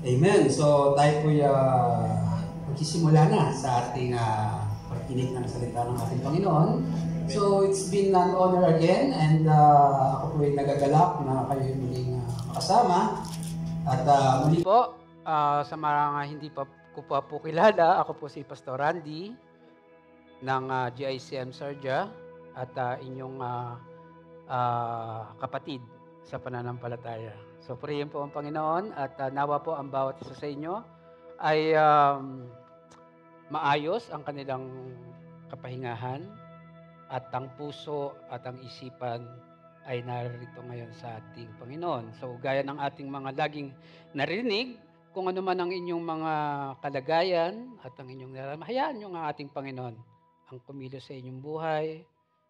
Amen. So tayo po'y magsisimula na sa ating pagkinig ng salita ng ating Panginoon. So it's been an honor again and ako po'y nagagalak na kayo muling makasama. At muli po, sa mga hindi pa ko po kilala, ako po si Pastor Randy ng GICM Sarja at inyong kapatid sa pananampalataya. So, purihin po ang Panginoon at nawa po ang bawat isa sa inyo ay maayos ang kanilang kapahingahan at ang puso at ang isipan ay narito ngayon sa ating Panginoon. So, gaya ng ating mga laging narinig, kung ano man ang inyong mga kalagayan at ang inyong nararamdaman, hayaan nyo ang ating Panginoon ang kumilos sa inyong buhay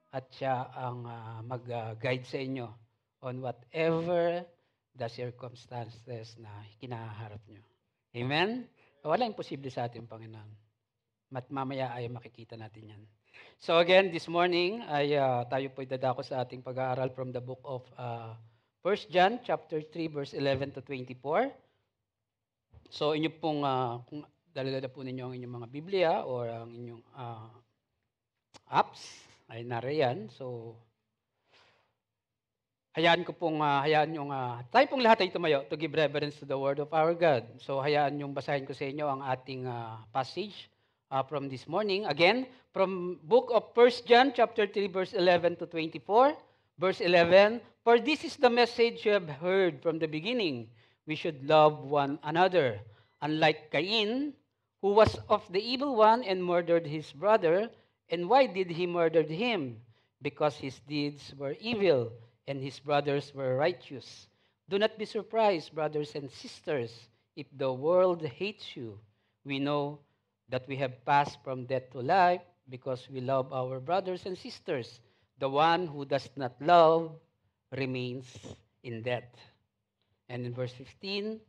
at siya ang mag-guide sa inyo on whatever the circumstances na kinaharap nyo. Amen? Wala imposible sa ating Panginoon. Mamaya ay makikita natin yan. So again, this morning, ay tayo po'y dadako sa ating pag-aaral from the book of 1 John chapter 3, verse 11 to 24. So inyo pong, kung dala-dala po ninyo ang inyong mga Biblia or ang inyong apps, ay nariyan. So, hayaan nyo tayo pong lahat ay tumayo to give reverence to the word of our God. So, hayaan nyo basahin ko sa inyo ang ating passage from this morning. Again, from book of 1 John chapter 3, verse 11 to 24. Verse 11, "For this is the message you have heard from the beginning. We should love one another. Unlike Cain, who was of the evil one and murdered his brother. And why did he murder him? Because his deeds were evil and his brothers were righteous. Do not be surprised, brothers and sisters, if the world hates you. We know that we have passed from death to life because we love our brothers and sisters. The one who does not love remains in death." And in verse 15,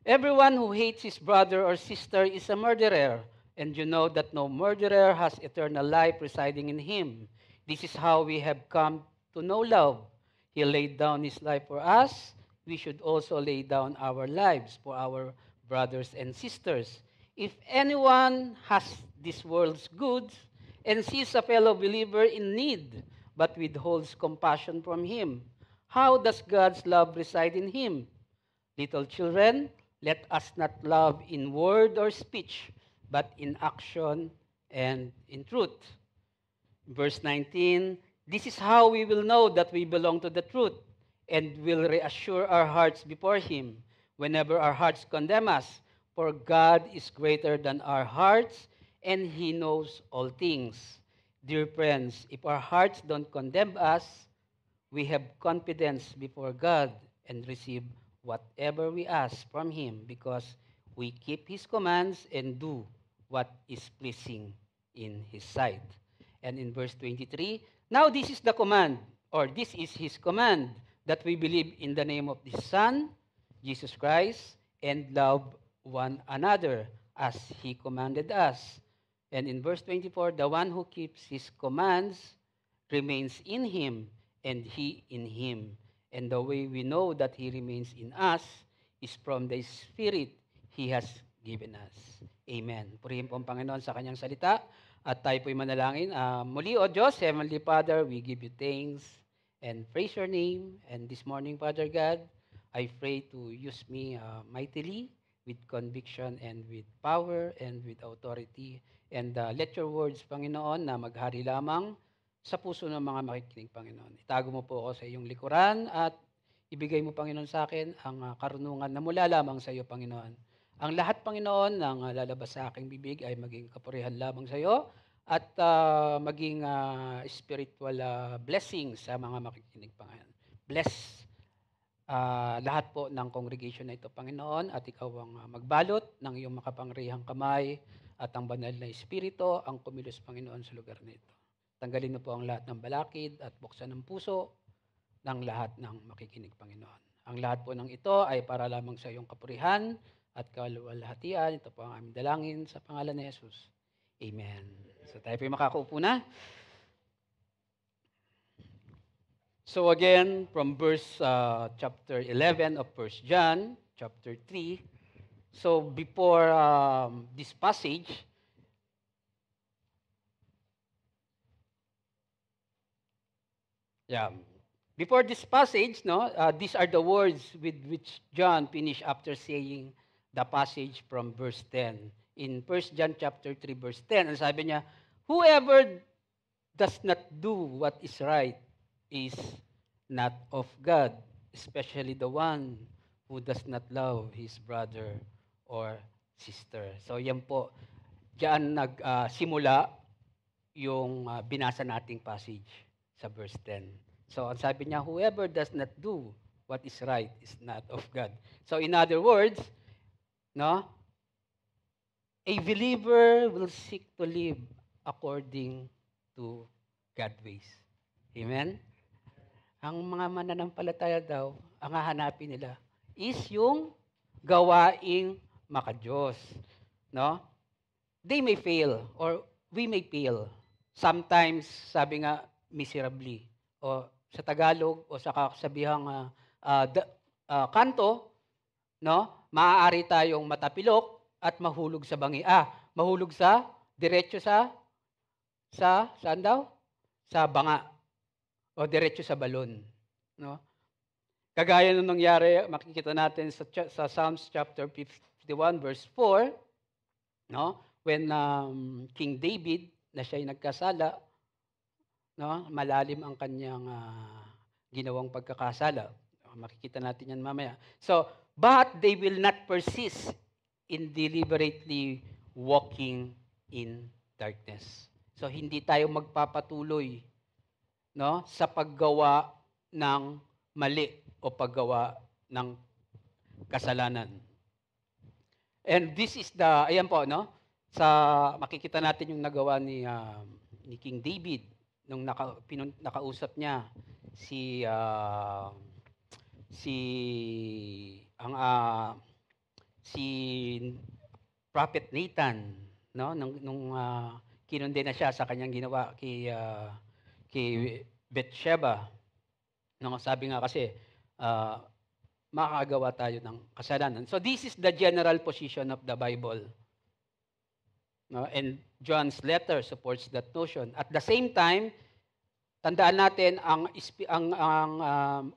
"Everyone who hates his brother or sister is a murderer. And you know that no murderer has eternal life residing in him. This is how we have come to know love. He laid down his life for us. We should also lay down our lives for our brothers and sisters. If anyone has this world's goods and sees a fellow believer in need, but withholds compassion from him, how does God's love reside in him? Little children, let us not love in word or speech, but in action and in truth." Verse 19, "This is how we will know that we belong to the truth and will reassure our hearts before Him whenever our hearts condemn us. For God is greater than our hearts and He knows all things." Dear friends, if our hearts don't condemn us, we have confidence before God and receive whatever we ask from Him because we keep His commands and do what is pleasing in His sight. And in verse 23, "Now this is the command, or this is His command, that we believe in the name of His Son, Jesus Christ, and love one another as He commanded us." And in verse 24, "The one who keeps His commands remains in Him, and He in him. And the way we know that He remains in us is from the Spirit He has given us." Amen. Purihin po ang Panginoon sa Kanyang salita at tayo po'y manalangin. Muli, O Diyos, Heavenly Father, we give you thanks and praise your name. And this morning, Father God, I pray to use me mightily with conviction and with power and with authority. And let your words, Panginoon, na maghari lamang sa puso ng mga makikinig, Panginoon. Itago mo po ako sa iyong likuran at ibigay mo, Panginoon, sa akin ang karunungan na mula lamang sa iyo, Panginoon. Ang lahat, Panginoon, ng lalabas sa aking bibig ay maging kapurihan lamang sa iyo at maging spiritual blessing sa mga makikinig, Panginoon. Bless lahat po ng congregation na ito, Panginoon, at ikaw ang magbalot ng iyong makapangyarihang kamay at ang banal na espiritu ang kumilos, Panginoon, sa lugar na ito. Tanggalin mo po ang lahat ng balakid at buksan ng puso ng lahat ng makikinig, Panginoon. Ang lahat po ng ito ay para lamang sa iyong kapurihan at kaluwalhatian. Ito po ang aming dalangin sa pangalan ni Jesus. Amen. So tayo po makakaupo na. So again, from verse chapter 11 of 1 John, chapter 3. So before this passage, before this passage, these are the words with which John finished after saying the passage from verse 10. In 1 John chapter 3 verse 10, ang sabi niya, whoever does not do what is right is not of God, especially the one who does not love his brother or sister. So yan po, diyan nagsimula yung binasa nating passage sa verse 10. So ang sabi niya, whoever does not do what is right is not of God. So in other words, a believer will seek to live according to God's ways. Amen? Ang mga mananampalataya daw, ang hahanapin nila is yung gawaing makadiyos. They may fail or we may fail. Sometimes, sabi nga, miserably. O sa Tagalog o sa kasabihang kanto, maaari tayong matapilok at mahulog sa bangi. Mahulog sa, diretso saan daw? Sa banga. O diretso sa balon. Kagaya nung nangyari, makikita natin sa Psalms chapter 51 verse 4, when King David, na siya'y nagkasala, malalim ang kanyang ginawang pagkakasala. Makikita natin yan mamaya. So, but they will not persist in deliberately walking in darkness. So, hindi tayo magpapatuloy sa paggawa ng mali o paggawa ng kasalanan. And this is ayan po, sa makikita natin yung nagawa ni King David nung nakausap niya si Prophet Nathan, nung kinunde na siya sa kanyang ginawa kay Bathsheba. Sabi nga kasi makakagawa tayo ng kasalanan. So this is the general position of the Bible. And John's letter supports that notion. At the same time, tandaan natin ang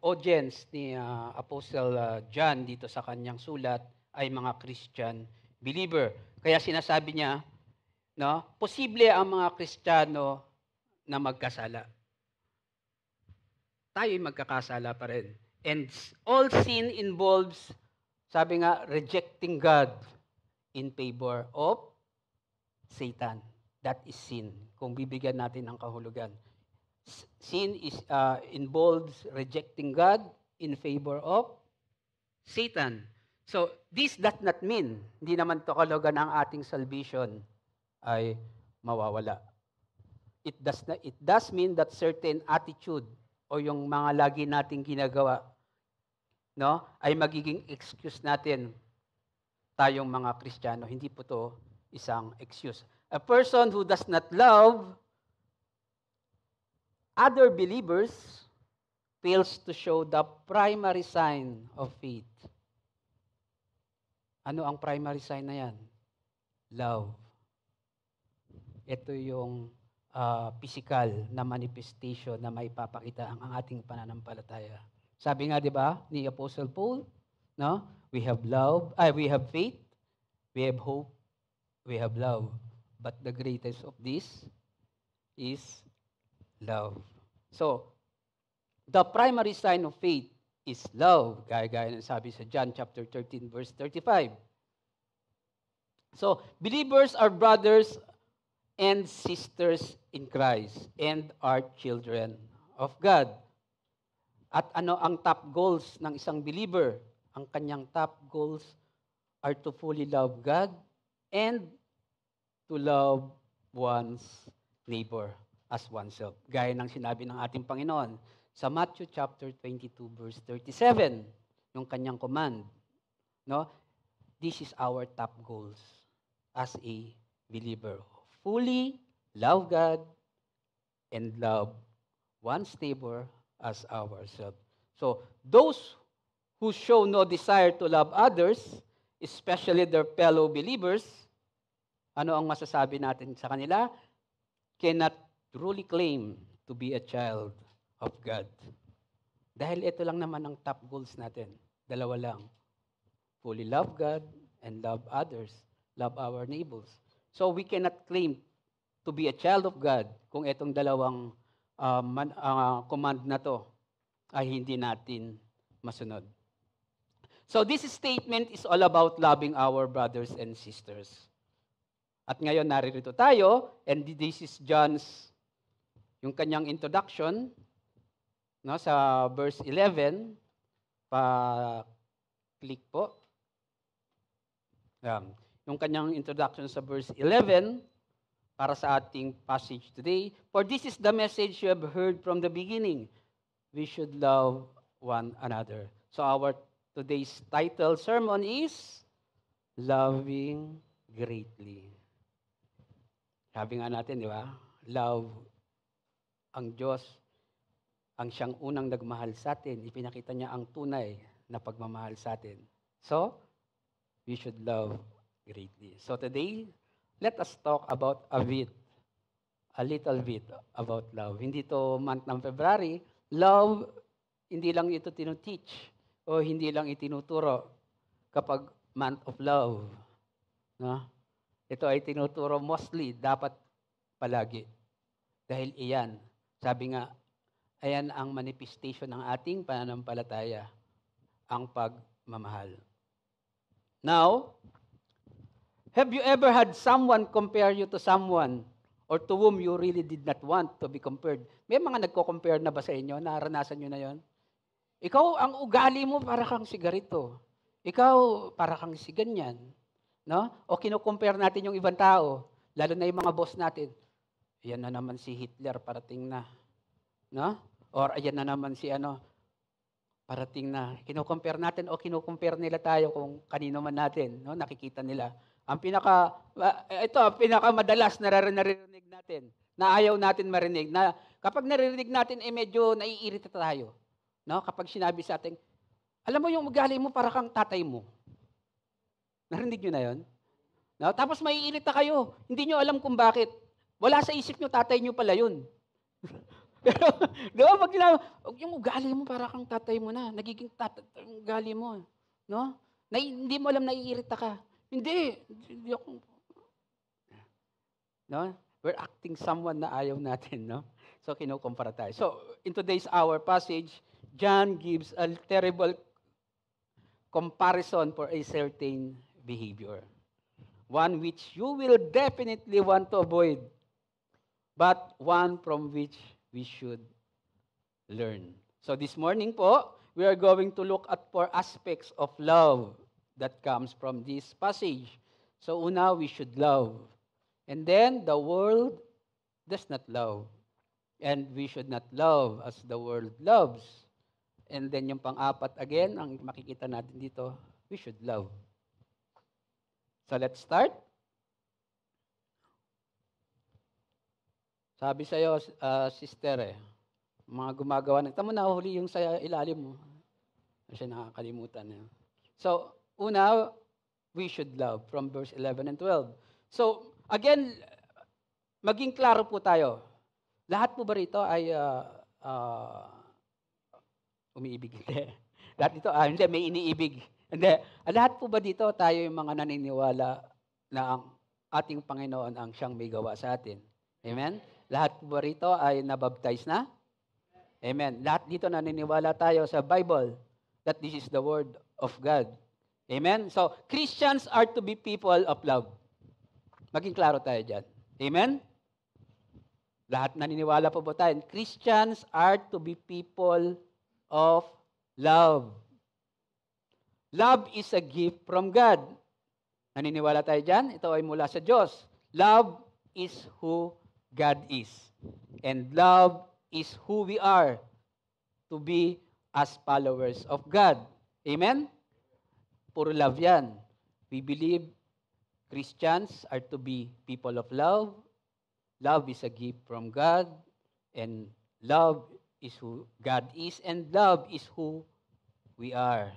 audience ni Apostle John dito sa kanyang sulat ay mga Christian believer. Kaya sinasabi niya, posible ang mga Kristiyano na magkasala. Tayo'y magkakasala pa rin. And all sin involves, sabi nga, rejecting God in favor of Satan. That is sin. Kung bibigyan natin ng kahulugan. Sin involves rejecting God in favor of Satan. So, this does not mean, hindi naman to kahulugan ang ating salvation ay mawawala. It does mean that certain attitude o yung mga lagi nating ginagawa, ay magiging excuse natin tayong mga Kristiyano. Hindi po to isang excuse. A person who does not love other believers fails to show the primary sign of faith. Ano ang primary sign na yan? Love. Ito yung physical na manifestation na may papakita ang ating pananampalataya. Sabi nga, di ba, ni Apostle Paul, we have love, we have faith, we have hope, we have love. But the greatest of this is love. So, the primary sign of faith is love. Gaya ng sabi sa John chapter 13, verse 35. So, believers are brothers and sisters in Christ and are children of God. At ano ang top goals ng isang believer? Ang kanyang top goals are to fully love God and to love one's neighbor as oneself. Gaya ng sinabi ng ating Panginoon sa Matthew chapter 22 verse 37, yung kanyang command. This is our top goals as a believer. Fully love God and love one's neighbor as ourselves. So, those who show no desire to love others, especially their fellow believers, ano ang masasabi natin sa kanila? Cannot truly claim to be a child of God. Dahil ito lang naman ang top goals natin. Dalawa lang. Fully love God and love others. Love our neighbors. So we cannot claim to be a child of God kung itong dalawang command na to ay hindi natin masunod. So this statement is all about loving our brothers and sisters. At ngayon naririto tayo, and this is John's, yung kanyang introduction, no, sa verse 11, pa-click po. Yung kanyang introduction sa verse 11, para sa ating passage today. For this is the message you have heard from the beginning. We should love one another. So our today's title sermon is Loving Greatly. Sabi nga natin, di ba? Love ang Diyos, ang siyang unang nagmahal sa atin. Ipinakita niya ang tunay na pagmamahal sa atin. So, we should love greatly. So today, let us talk about a little bit about love. Hindi to month ng February. Love, hindi lang ito tinuteach o hindi lang itinuturo kapag month of love. No? Ito ay tinuturo mostly, dapat palagi. Dahil iyan, sabi nga, ayan ang manifestation ng ating pananampalataya, ang pagmamahal. Now, have you ever had someone compare you to someone or to whom you really did not want to be compared? May mga nagko-compare na ba sa inyo? Naranasan nyo na yon? Ikaw, ang ugali mo para kang si ganito. Ikaw, para kang si ganyan. No? O kino-compare natin yung ibang tao, lalo na yung mga boss natin. Ayan na naman si Hitler, parating na. No? Or ayan na naman si parating na. Kino-compare natin o kino-compare nila tayo kung kanino man natin. No? Nakikita nila. Ang pinakamadalas naririnig natin, na ayaw natin marinig, na kapag naririnig natin, medyo naiirita tayo. No? Kapag sinabi sa atin, alam mo yung ugali mo para kang tatay mo. Narinig nyo na yun? No? Tapos maiirita kayo. Hindi nyo alam kung bakit. Wala sa isip nyo, tatay nyo pala yun. Pero, di ba, pag yung ugali mo para kang tatay mo na, nagiging yung ugali mo. No? Hindi mo alam, naiirita ka. Hindi ako. No? We're acting someone na ayaw natin, no? So, kinukumpara tayo. So, in today's our passage, John gives a terrible comparison for a certain behavior. One which you will definitely want to avoid, but one from which we should learn. So, this morning po, we are going to look at 4 aspects of love that comes from this passage. So, una, we should love. And then, the world does not love. And we should not love as the world loves. And then, yung pang-apat again, ang makikita natin dito, we should love. So, let's start. Sabi sa'yo, sister, mga gumagawa ng, tama na, huli yung sa ilalim mo. Kasi nakakalimutan. So, una, we should love from verse 11 and 12. So, again, maging klaro po tayo. Lahat po ba rito ay umiibig? Hindi. Lahat dito, hindi, may iniibig. Hindi. Lahat po ba dito tayo yung mga naniniwala na ang ating Panginoon ang siyang may gawa sa atin? Amen? Lahat po ba rito ay nabaptize na? Amen. Lahat dito naniniwala tayo sa Bible that this is the Word of God. Amen? So, Christians are to be people of love. Maging klaro tayo dyan. Amen? Lahat naniniwala po ba tayo? Christians are to be people of love. Love is a gift from God. Naniniwala tayo dyan? Ito ay mula sa Diyos. Love is who God is. And love is who we are to be as followers of God. Amen? Puro love yan. We believe Christians are to be people of love. Love is a gift from God. And love is who God is. And love is who we are.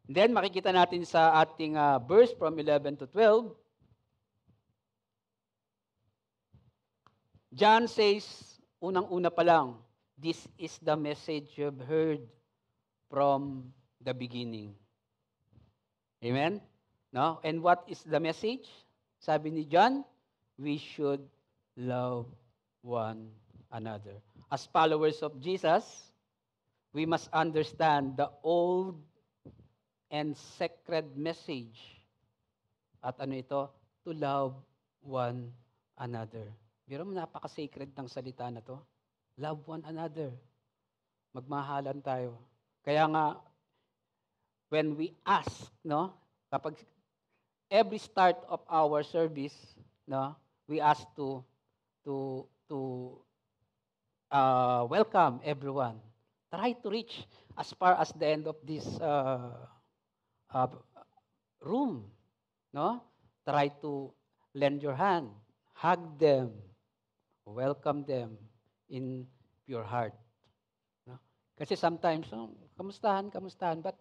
Then makikita natin sa ating verse from 11 to 12, John says, unang-una pa lang, this is the message you've heard from the beginning. Amen? No? And what is the message? Sabi ni John, we should love one another. As followers of Jesus, we must understand the old and sacred message. At ano ito? To love one another. Pero napaka-sacred ng salita na to. Love one another. Magmahalan tayo. Kaya nga, when we ask, no, kapag every start of our service, no, we ask to welcome everyone. Try to reach as far as the end of this room, no? Try to lend your hand, hug them, welcome them in pure heart. No? Kasi sometimes, kamustahan, but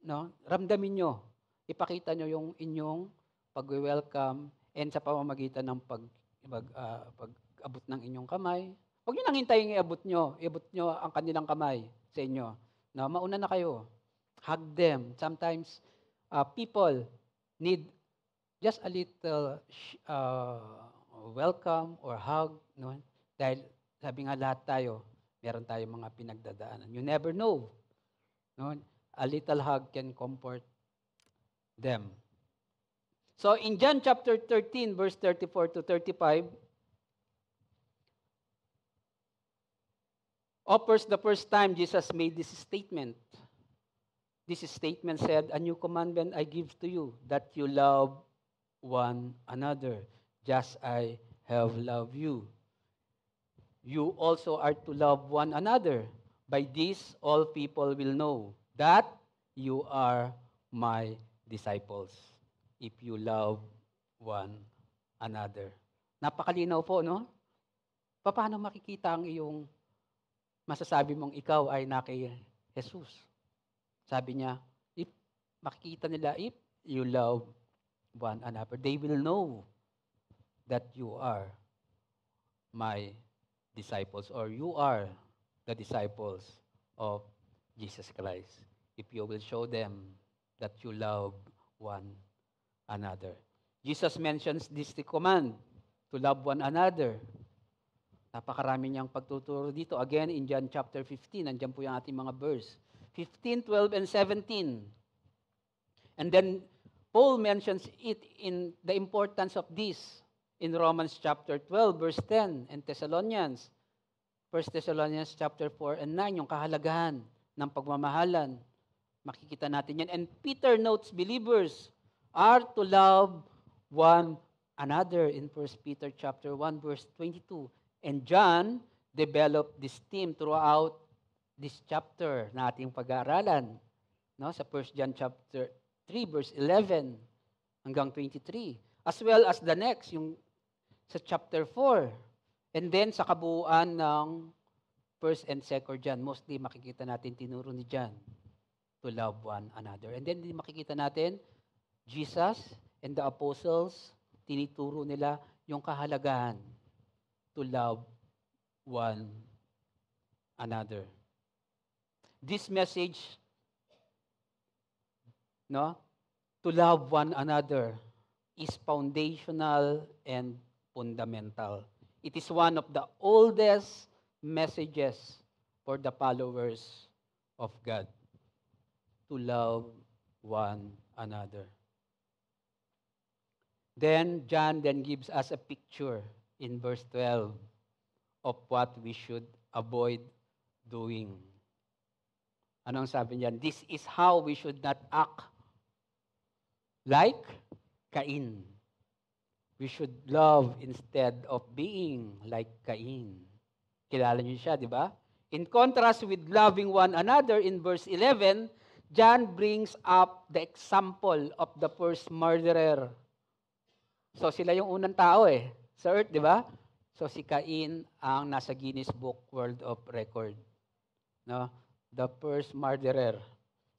no, ramdamin nyo, ipakita nyo yung inyong pag-welcome and sa pamamagitan ng pag-abot ng inyong kamay. Huwag nyo nang hintayin iabot nyo ang kanilang kamay sa inyo. No, mauna na kayo. Hug them. Sometimes, people need just a little welcome or hug. No? Dahil sabi nga lahat tayo, meron tayong mga pinagdadaanan. You never know. No? A little hug can comfort them. So in John chapter 13, verse 34 to 35, offers the first time Jesus made this statement. This statement said, "A new commandment I give to you, that you love one another, just I have loved you. You also are to love one another. By this, all people will know that you are my disciples, if you love one another." Napakalinaw po, no? Paano makikita ang iyong masasabi mong ikaw ay na kay Jesus? Sabi niya, if makikita nila, if you love one another, they will know that you are my disciples, or you are the disciples of Jesus Christ, if you will show them that you love one another. Jesus mentions this command, to love one another. Napakarami niyang pagtuturo dito. Again, in John chapter 15, nandiyan po yung ating mga verse. 15, 12, and 17. And then, Paul mentions it in the importance of this in Romans chapter 12, verse 10, and Thessalonians. 1 Thessalonians chapter 4 and 9, yung kahalagahan ng pagmamahalan. Makikita natin yan. And Peter notes believers are to love one another in 1 Peter chapter 1, verse 22. And John developed this theme throughout this chapter na ating pag-aaralan. No? Sa 1 John chapter 3, verse 11 hanggang 23. As well as the next, yung sa chapter 4. And then sa kabuuan ng 1 and 2 John, mostly makikita natin tinuro ni John to love one another. And then makikita natin Jesus and the apostles, tinituro nila yung kahalagahan to love one another. This message, no, to love one another is foundational and fundamental. It is one of the oldest messages for the followers of God, to love one another. Then John gives us a picture in verse 12 of what we should avoid doing. Anong sabi niyan? This is how we should not act like Cain. We should love instead of being like Cain. Kilala niyo siya, di ba? In contrast with loving one another, in verse 11, John brings up the example of the first murderer. So sila yung unang tao sa earth, di ba? So si Cain ang nasa Guinness Book World of Record. No? the first murderer.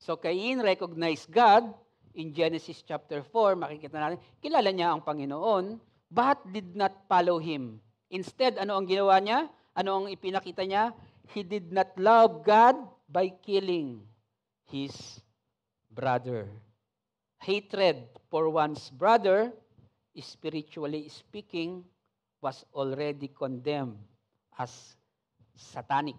So Cain recognized God in Genesis chapter 4. Makikita natin, kilala niya ang Panginoon, but did not follow Him. Instead, ano ang ginawa niya? Ano ang ipinakita niya? He did not love God by killing his brother. Hatred for one's brother, spiritually speaking, was already condemned as satanic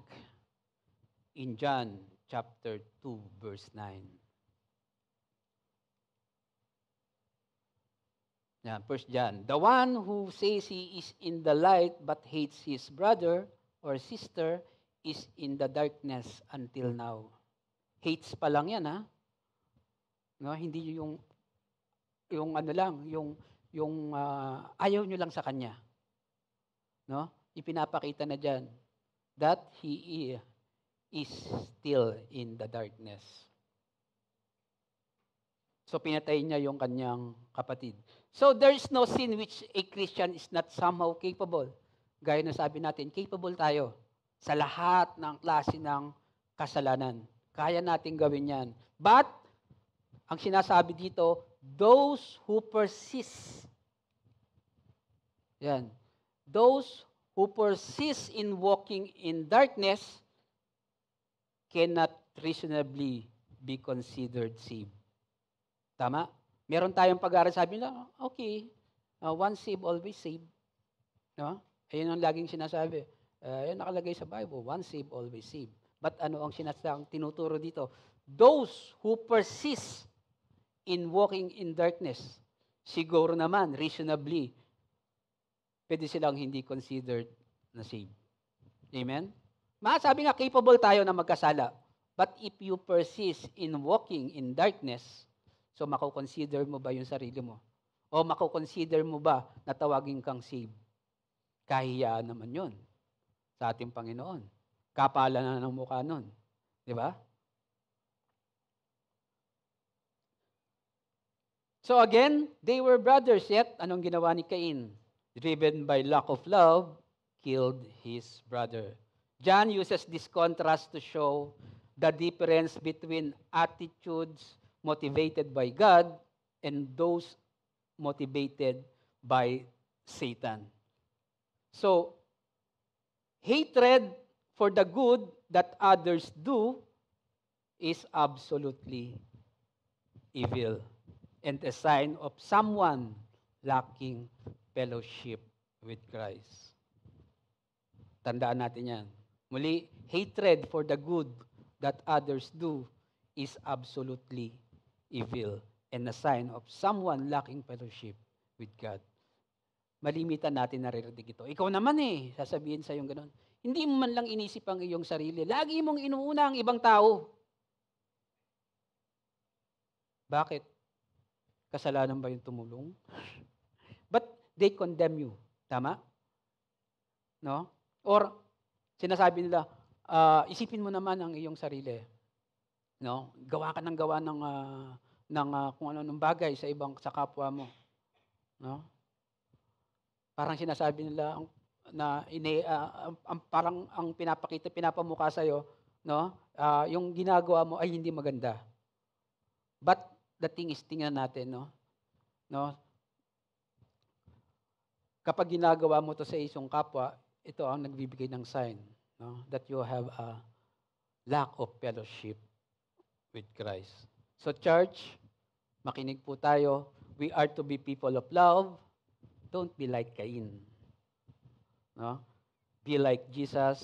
in John chapter 2, verse 9. Yeah, 1 John. The one who says he is in the light but hates his brother or sister is in the darkness until now. Hates pa lang yan, ha? No, hindi yung ano lang, yung ayaw nyo lang sa kanya. No? Ipinapakita na diyan that he is still in the darkness. So pinatay niya yung kanyang kapatid. So there is no sin which a Christian is not somehow capable. Gaya na sabi natin, capable tayo sa lahat ng klase ng kasalanan. Kaya natin gawin yan. But, ang sinasabi dito, those who persist, yan, those who persist in walking in darkness cannot reasonably be considered saved. Tama? Meron tayong pag-aaral, sabi nila, okay, once saved, always saved. No? Ayun ang laging sinasabi. Yan nakalagay sa Bible, once saved, always saved. But ano ang sinasang tinuturo dito? Those who persist in walking in darkness, siguro naman, reasonably, pwede silang hindi considered na saved. Amen? Sabi nga, capable tayo na magkasala. But if you persist in walking in darkness, so mako-consider mo ba yung sarili mo? O mako-consider mo ba na tawagin kang saved? Kahiyaan naman yun sa ating Panginoon. Kapala na ng mukha nun. Di ba? So again, they were brothers, yet anong ginawa ni Cain? Driven by lack of love, killed his brother. John uses this contrast to show the difference between attitudes motivated by God and those motivated by Satan. So, hatred for the good that others do is absolutely evil and a sign of someone lacking fellowship with Christ. Tandaan natin yan. Muli, hatred for the good that others do is absolutely evil and a sign of someone lacking fellowship with God. Malimitan natin naririnig ito. Ikaw naman sasabihin sa iyong ganun. Hindi mo man lang inisip ang iyong sarili. Lagi mong inuuna ang ibang tao. Bakit? Kasalanan ba yung tumulong? But they condemn you. Tama? No? Or, sinasabi nila, isipin mo naman ang iyong sarili. No? Gawa ka ng gawa ng kung ano ng bagay sa kapwa mo. No? Parang sinasabi nila na parang ang pinapamukha sa iyo, no? Yung ginagawa mo ay hindi maganda. But the thing is, tingnan natin, no? Kapag ginagawa mo to sa isang kapwa, ito ang nagbibigay ng sign, no? That you have a lack of fellowship with Christ. So church, makinig po tayo. We are to be people of love. Don't be like Cain. No? Be like Jesus.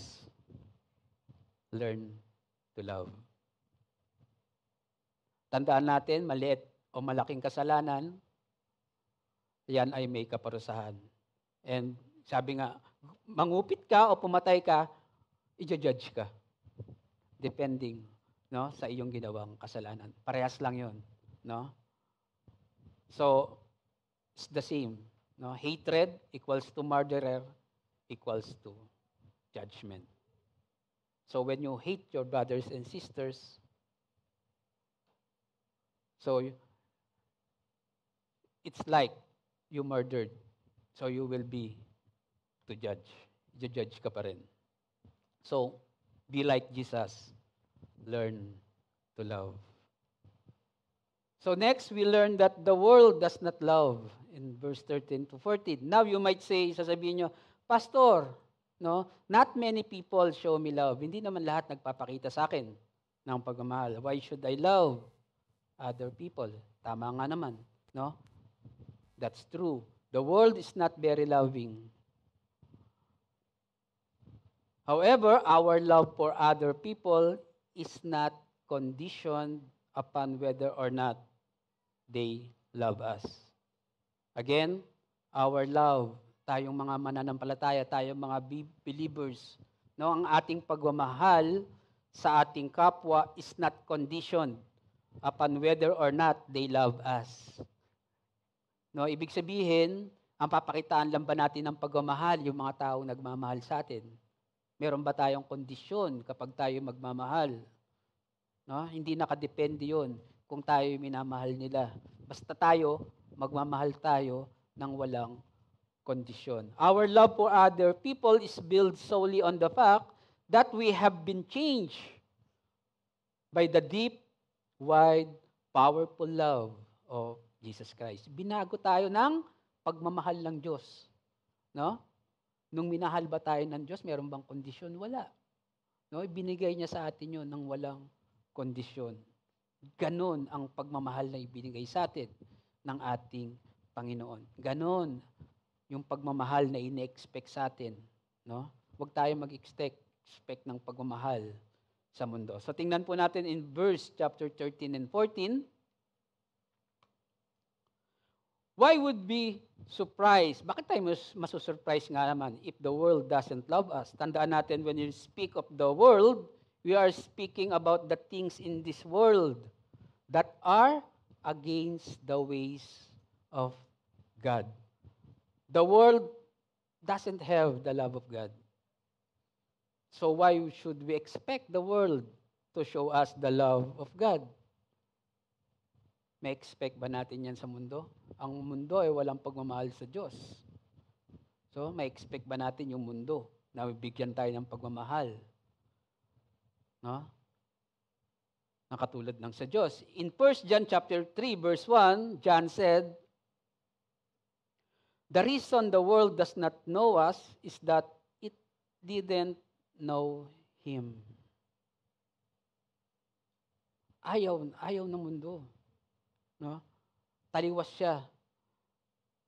Learn to love. Tandaan natin, maliit o malaking kasalanan, yan ay may kaparusahan. And sabi nga, mangupit ka o pumatay ka, i-judge ka. Depending, no, sa iyong ginawang kasalanan. Parehas lang yun. No? So, it's the same. No? Hatred equals to murderer equals to judgment. So when you hate your brothers and sisters, so it's like you murdered. So you will be to judge. Judge ka pa rin. So, be like Jesus. learn to love. So next, we learn that the world does not love in verse 13 to 14. Now you might say, sasabihin nyo, Pastor, no, not many people show me love. Hindi naman lahat nagpapakita sa akin ng pagmamahal. Why should I love other people? Tama nga naman, no? That's true. The world is not very loving. However, our love for other people is not conditioned upon whether or not they love us. Again, our love, tayong mga mananampalataya, tayong mga believers, no, ang ating pagmamahal sa ating kapwa is not conditioned upon whether or not they love us. No, ibig sabihin, ang papakitaan lang ba natin ng pagmamahal yung mga taong nagmamahal sa atin? Meron ba tayong kondisyon kapag tayo magmamahal? No, hindi nakadepende 'yon kung tayo minamahal nila. Basta tayo, magmamahal tayo ng walang kondisyon. Our love for other people is built solely on the fact that we have been changed by the deep, wide, powerful love of Jesus Christ. Binago tayo ng pagmamahal ng Diyos. No? Nung minahal ba tayo ng Diyos, meron bang kondisyon? Wala. No? Ibinigay niya sa atin yun ng walang kondisyon. Ganon ang pagmamahal na ibinigay sa atin ng ating Panginoon. Ganon yung pagmamahal na ine-expect sa atin. No? Huwag tayo mag-expect ng pagmamahal sa mundo. So tingnan po natin in verse chapter 13 and 14. Why would be surprised? Bakit tayo masusurprise nga naman if the world doesn't love us? Tandaan natin when you speak of the world, we are speaking about the things in this world that are against the ways of God. The world doesn't have the love of God. So why should we expect the world to show us the love of God? May expect ba natin yan sa mundo? Ang mundo ay walang pagmamahal sa Diyos. So, may expect ba natin yung mundo na bibigyan tayo ng pagmamahal? No? Na katulad ng sa Diyos. In 1 John chapter 3 verse 1, John said, the reason the world does not know us is that it didn't know Him. Ayaw ng mundo. No? Taliwas siya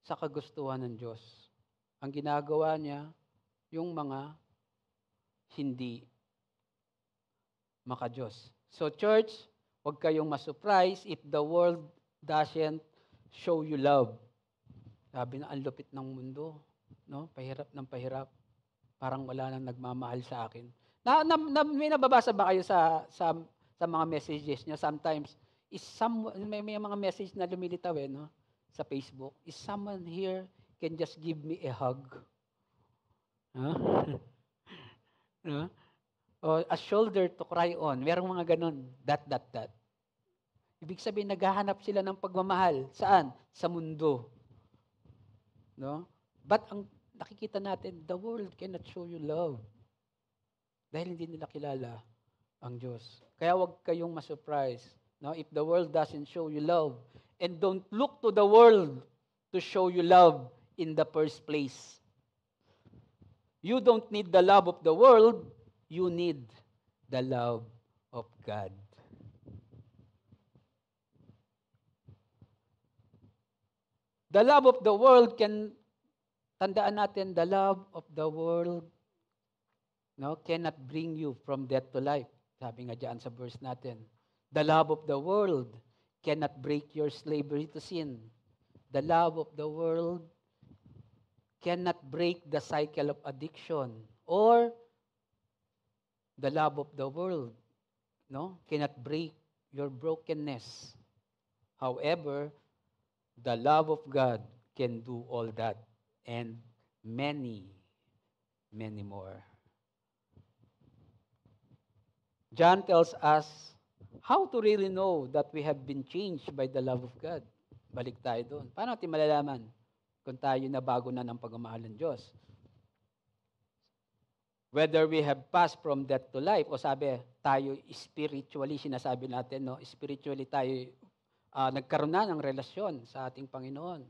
sa kagustuhan ng Diyos. Ang ginagawa niya, yung mga hindi maka-Diyos. So church, huwag kayong masurprise if the world doesn't show you love. Sabi na, ang lupit ng mundo. No? Pahirap ng pahirap. Parang wala nang nagmamahal sa akin. May nababasa ba kayo sa mga messages niya? Sometimes, may mga message na lumilitaw no? Sa Facebook. Is someone here can just give me a hug? Huh? No? O a shoulder to cry on. Merong mga ganun. That. Ibig sabihin, naghahanap sila ng pagmamahal. Saan? Sa mundo. No? But ang nakikita natin, the world cannot show you love. Dahil hindi nila kilala ang Diyos. Kaya huwag kayong masurprise. No? If the world doesn't show you love, and don't look to the world to show you love in the first place. You don't need the love of the world, you need the love of God. The love of the world tandaan natin, the love of the world cannot bring you from death to life. Sabi nga dyan sa verse natin. The love of the world cannot break your slavery to sin. The love of the world cannot break the cycle of addiction. Or the love of the world cannot break your brokenness. However, the love of God can do all that and many, many more. John tells us how to really know that we have been changed by the love of God. Balik tayo doon. Paano natin malalaman kung tayo na bago na ng pagmamahal ng Diyos? whether we have passed from death to life, o sabi, tayo spiritually, sinasabi natin, no? Spiritually tayo nagkaroon na ng relasyon sa ating Panginoon.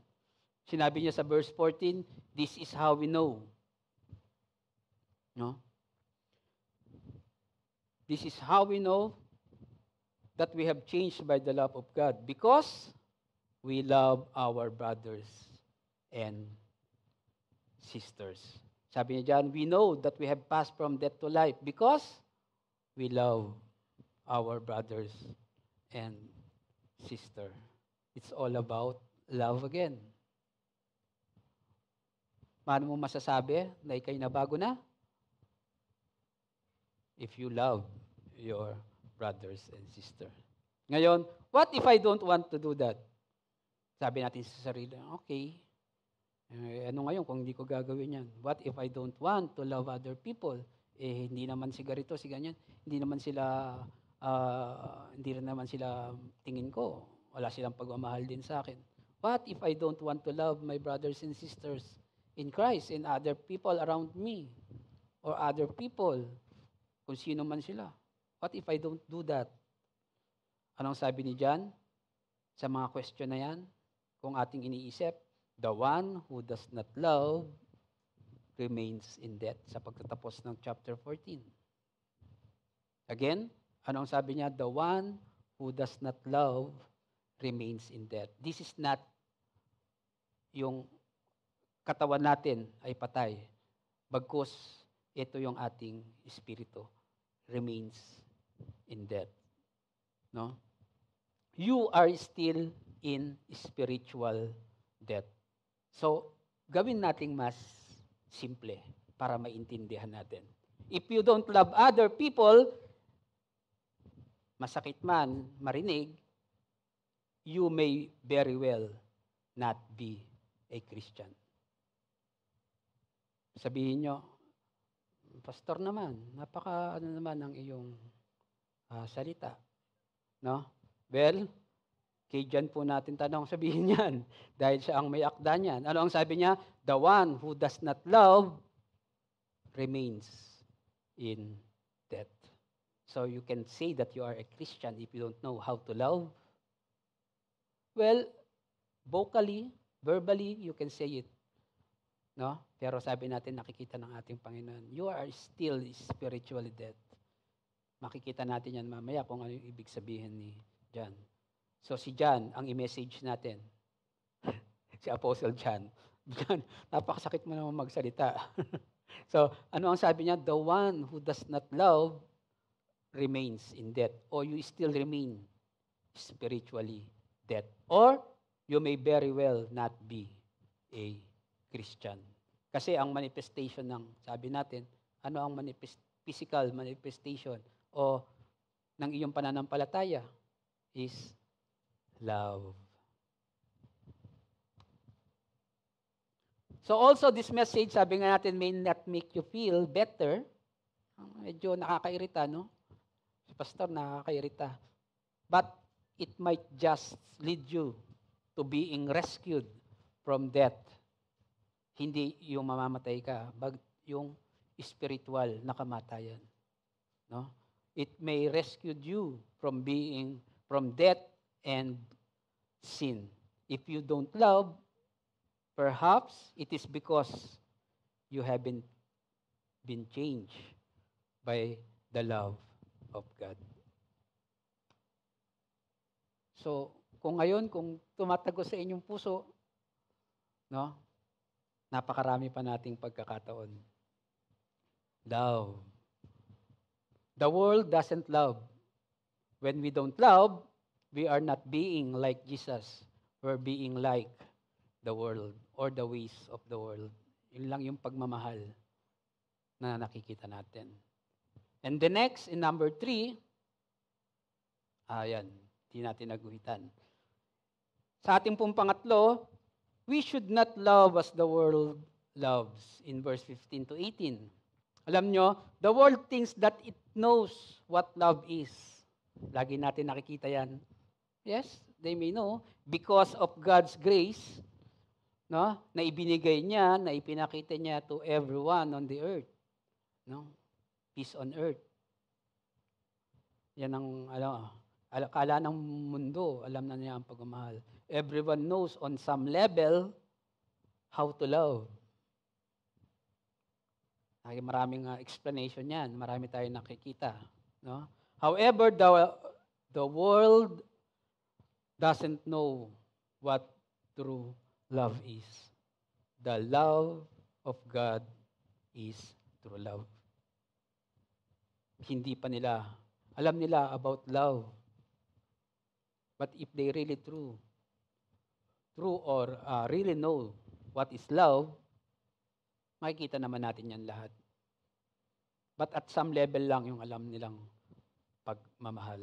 Sinabi niya sa verse 14, this is how we know. No? This is how we know that we have changed by the love of God, because we love our brothers and sisters. Sabi niya dyan, we know that we have passed from death to life because we love our brothers and sister. It's all about love again. Paano mo masasabi na ikay nabago na? If you love your brothers and sister. Ngayon, what if I don't want to do that? Sabi natin sa sarili, okay, ano ngayon kung hindi ko gagawin yan? What if I don't want to love other people? Hindi naman si ganito, si ganyan. Hindi rin naman sila tingin ko. Wala silang pagmamahal din sa akin. What if I don't want to love my brothers and sisters in Christ and other people around me? Or other people, kung sino man sila. What if I don't do that? Anong sabi ni John sa mga question na yan? Kung ating iniisip, the one who does not love remains in death, sa pagtatapos ng chapter 14. Again, anong sabi niya? The one who does not love remains in death. This is not yung katawan natin ay patay. Bagkus, ito yung ating espiritu remains in death. No? You are still in spiritual death. So, gawin nating mas simple para maintindihan natin. If you don't love other people, masakit man marinig, you may very well not be a Christian. Sabihin nyo, pastor naman, ano naman ang iyong salita. No? Well, kay John po natin tanong, sabihin niyan, dahil siya ang may akda niyan. Ano ang sabi niya? The one who does not love remains in death. So you can say that you are a Christian if you don't know how to love. Well, vocally, verbally, you can say it. No? Pero sabi natin, nakikita ng ating Panginoon, you are still spiritually dead. Makikita natin yan mamaya kung ano yung ibig sabihin ni John. So si John, ang i-message natin, si Apostle John. John, napakasakit mo naman magsalita. So, ano ang sabi niya? The one who does not love remains in death. Or you still remain spiritually dead. Or you may very well not be a Christian. Kasi ang manifestation ng, sabi natin, ano ang physical manifestation o ng iyong pananampalataya is love. So also this message, sabi nga natin, may not make you feel better. Medyo nakakairita, no? Si pastor, nakakairita. But it might just lead you to being rescued from death. Hindi yung mamamatay ka, but yung spiritual na kamatayan. No? It may rescue you from death and sin. If you don't love, perhaps it is because you haven't been changed by the love of God. So, kung tumatago sa inyong puso, no? Napakarami pa nating pagkakataon. Love. The world doesn't love. When we don't love, we are not being like Jesus. We're being like the world or the ways of the world. Yun lang yung pagmamahal na nakikita natin. And the next, in number 3, hindi natin naguhitan. Sa ating pong pangatlo, we should not love as the world loves, in verse 15 to 18. Alam nyo, the world thinks that it knows what love is. Lagi natin nakikita yan. Yes, they may know. Because of God's grace, no, na ibinigay niya, na ipinakita niya to everyone on the earth. No? peace on earth. Yan ang kala ng mundo, alam na niya ang pagmamahal. Everyone knows on some level how to love. Ay, maraming explanation yan. Marami tayong nakikita. No? However, the world doesn't know what true love is. The love of God is true love. Hindi pa nila alam nila about love. But if they really true or really know what is love, makikita naman natin yan lahat. But at some level lang yung alam nilang pagmamahal.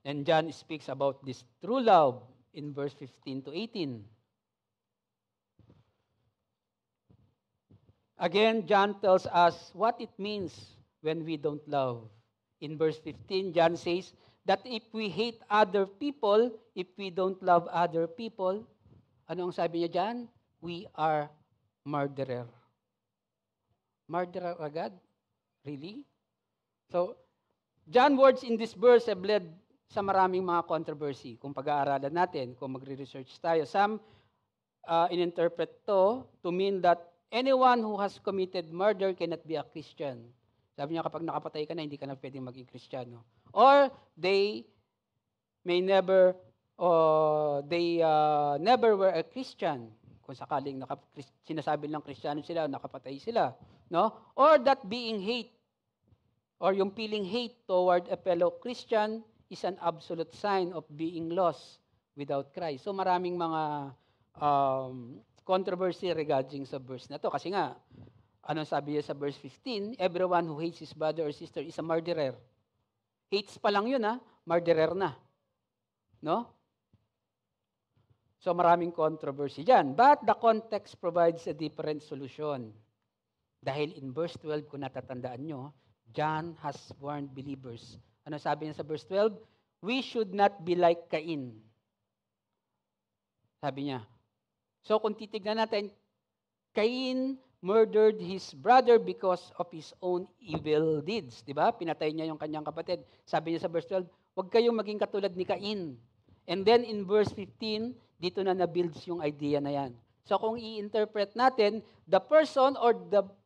And John speaks about this true love in verse 15 to 18. Again, John tells us what it means when we don't love. In verse 15, John says that if we hate other people, if we don't love other people, ano ang sabi niya dyan? We are murderer. Murderer agad? Really? So, John's words in this verse have led sa maraming mga controversy. Kung pag-aaralan natin, kung magre-research tayo, some ininterpret to mean that anyone who has committed murder cannot be a Christian. Sabi niya, kapag nakapatay ka na, hindi ka na pwedeng maging Kristiyano. Or they may never, never were a Christian. Kung sakaling sinasabi lang Kristiyano sila, nakapatay sila. No? Or that being hate, or yung feeling hate toward a fellow Christian is an absolute sign of being lost without Christ. So maraming mga controversy regarding sa verse na to. Kasi nga, ano sabi niya sa verse 15? Everyone who hates his brother or sister is a murderer. Hates pa lang yun, murderer na. No? So maraming controversy dyan. But the context provides a different solution. Dahil in verse 12, kung natatandaan nyo, John has warned believers. Ano sabi niya sa verse 12? We should not be like Cain. Sabi niya. So kung titignan natin, Cain murdered his brother because of his own evil deeds. Diba? Pinatay niya yung kanyang kapatid. Sabi niya sa verse 12, huwag kayong maging katulad ni Cain. And then in verse 15, dito na na-builds yung idea na yan. So kung i-interpret natin, the person or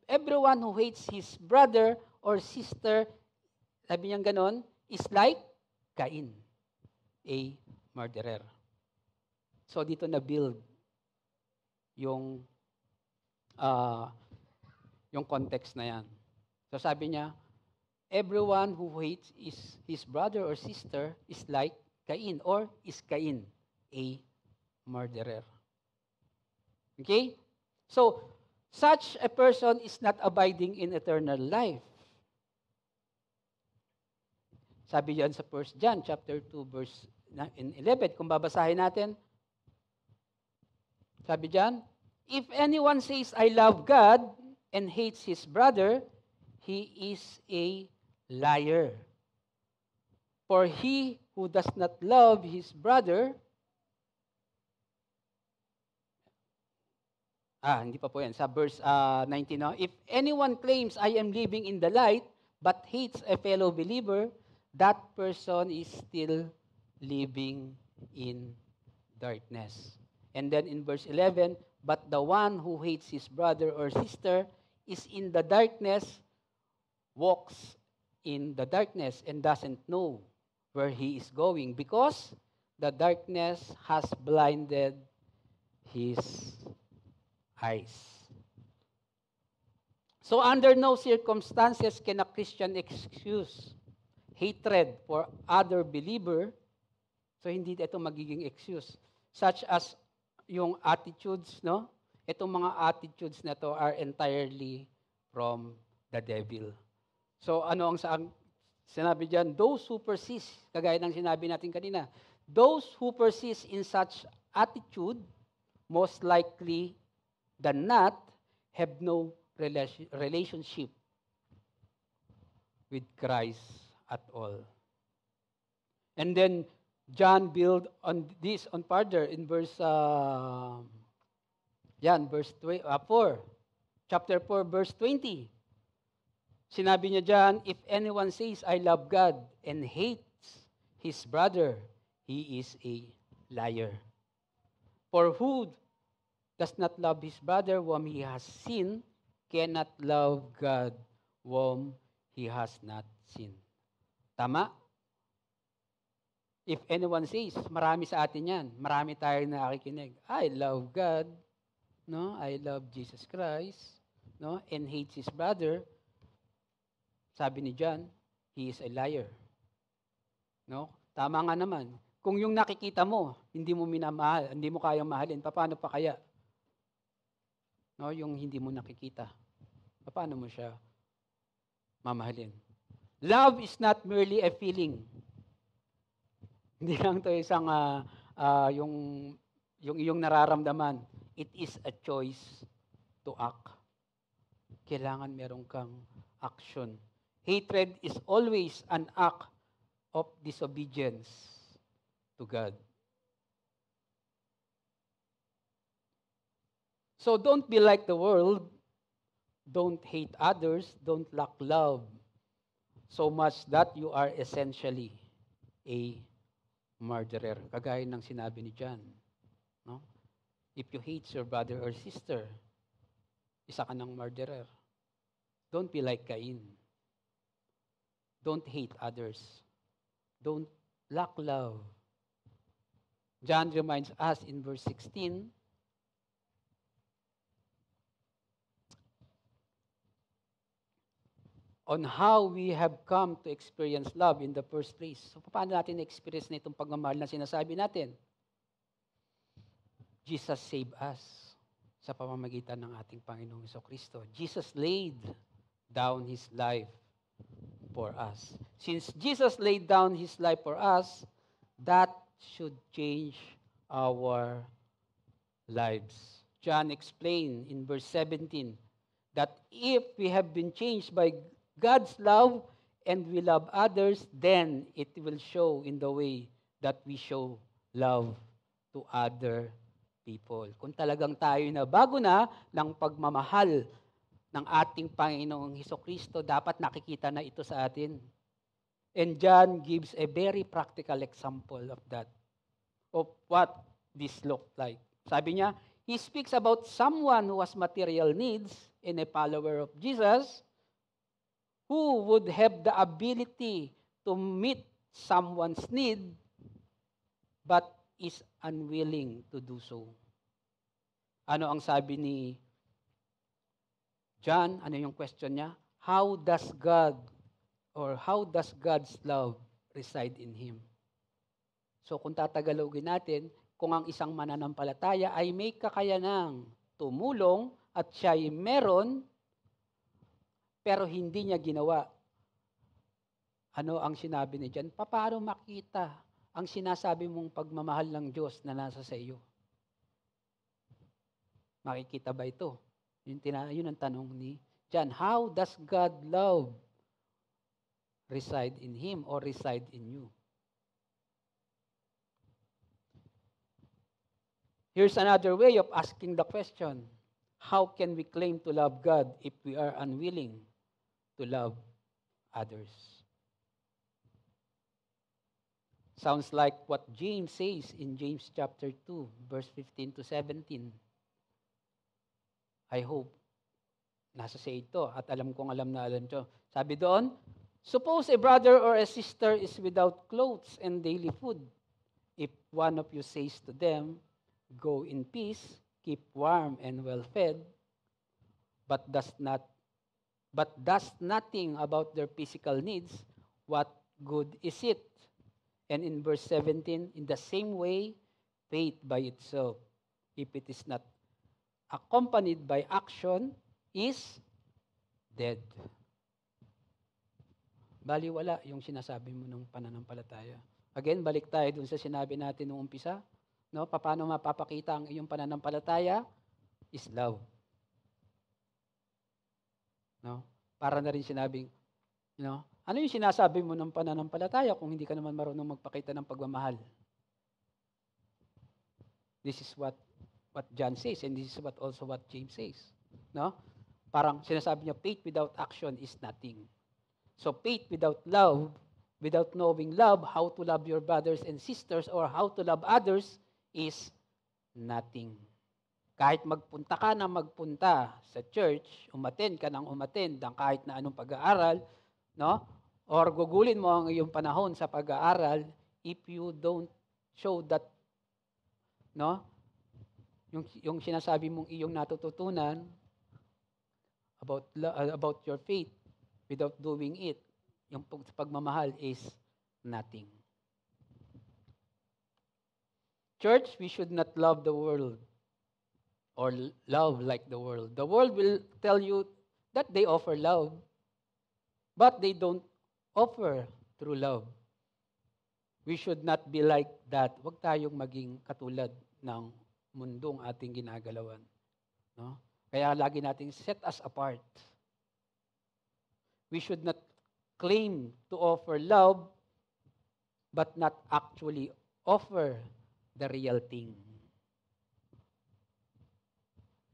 everyone who hates his brother or sister, sabi niya ganon, is like Cain, a murderer. So dito na-build yung context na yan. So sabi niya, everyone who hates his brother or sister is like Cain, or is Cain a murderer. Okay? So, such a person is not abiding in eternal life. Sabi diyan sa 1 John chapter 2 verse 11, kung babasahin natin, sabi diyan, if anyone says, I love God and hates his brother, he is a liar. For he who does not love his brother, hindi pa po yan. Sa verse 19, no? If anyone claims, I am living in the light, but hates a fellow believer, that person is still living in darkness. And then in verse 11, but the one who hates his brother or sister is in the darkness, walks in the darkness, and doesn't know where he is going, because the darkness has blinded his eyes. So under no circumstances can a Christian excuse hatred for other believer. So hindi ito magiging excuse. Such as yung attitudes, no? Itong mga attitudes na to are entirely from the devil. So ano ang sinabi diyan? Those who persist, kagaya ng sinabi natin kanina, those who persist in such attitude, most likely than not, have no relationship with Christ at all. And then John build on this on further in verse 4, chapter 4, verse 20. Sinabi niya diyan, if anyone says, I love God and hates his brother, he is a liar. For who does not love his brother whom he has seen cannot love God whom he has not seen. Tama? If anyone says, marami sa atin yan, marami tayo na nakikinig, I love God, no? I love Jesus Christ, no? And hates his brother, sabi ni John, he is a liar. No? Tama nga naman. Kung yung nakikita mo, hindi mo minamahal, hindi mo kayang mahalin, paano pa kaya? No, yung hindi mo nakikita. Paano mo siya mamahalin? Love is not merely a feeling. Hindi lang 'to isang yung iyong nararamdaman. It is a choice to act. Kailangan meron kang action. Hatred is always an act of disobedience to God. So don't be like the world. Don't hate others. Don't lack love so much that you are essentially a murderer. Kagaya ng sinabi ni John. No? If you hate your brother or sister, isa ka ng murderer. Don't be like Cain. Don't hate others. Don't lack love. John reminds us in verse 16, on how we have come to experience love in the first place. So, paano natin na-experience na itong pagmamahal na sinasabi natin? Jesus saved us sa pamamagitan ng ating Panginoong Jesucristo. Jesus laid down His life for us. Since Jesus laid down His life for us, that should change our lives. John explained in verse 17 that if we have been changed by God's love and we love others, then it will show in the way that we show love to other people. Kung talagang tayo na bago na ng pagmamahal ng ating Panginoong Hesukristo, dapat nakikita na ito sa atin. And John gives a very practical example of that, of what this looked like. Sabi niya, he speaks about someone who has material needs and a follower of Jesus who would have the ability to meet someone's need but is unwilling to do so. Ano ang sabi ni John? Ano yung question niya? How does God's love reside in him? So kung tatagalogin natin, kung ang isang mananampalataya ay may kakayanang tumulong at siya ay meron, pero hindi niya ginawa, ano ang sinabi ni John? Paano makita ang sinasabi mong pagmamahal ng Diyos na nasa sa iyo? Makikita ba ito? Yun ang tanong ni John. How does God love reside in him or reside in you? Here's another way of asking the question. How can we claim to love God if we are unwilling to love others? Sounds like what James says in James chapter 2, verse 15 to 17. I hope nasa sa ito at alam kong alam na alam ito. Sabi doon, suppose a brother or a sister is without clothes and daily food. If one of you says to them, go in peace, keep warm and well fed, but does nothing about their physical needs, what good is it? And in verse 17, in the same way, faith by itself, if it is not accompanied by action, is dead. Baliwala yung sinasabi mo ng pananampalataya. Again, balik tayo dun sa sinabi natin nung umpisa. No? Paano mapapakita ang iyong pananampalataya? Is love. No? Para na rin sinabing, ano yung sinasabi mo ng pananampalataya kung hindi ka naman marunong magpakita ng pagmamahal? This is what John says and this is what James says. No? Parang sinasabi niya, faith without action is nothing. So faith without love, without knowing love, how to love your brothers and sisters or how to love others is nothing. Kahit magpunta ka na magpunta sa church, umattend ka ng umattend ng kahit na anong pag-aaral, no? Or gugulin mo ang iyong panahon sa pag-aaral, if you don't show that, no? Yung sinasabi mong iyong natututunan about your faith without doing it, yung pagmamahal is nothing. Church, we should not love the world or love like the world. The world will tell you that they offer love, but they don't offer true love. We should not be like that. Huwag tayong maging katulad ng mundong ating ginagalawan. No? Kaya lagi nating set us apart. We should not claim to offer love, but not actually offer the real thing.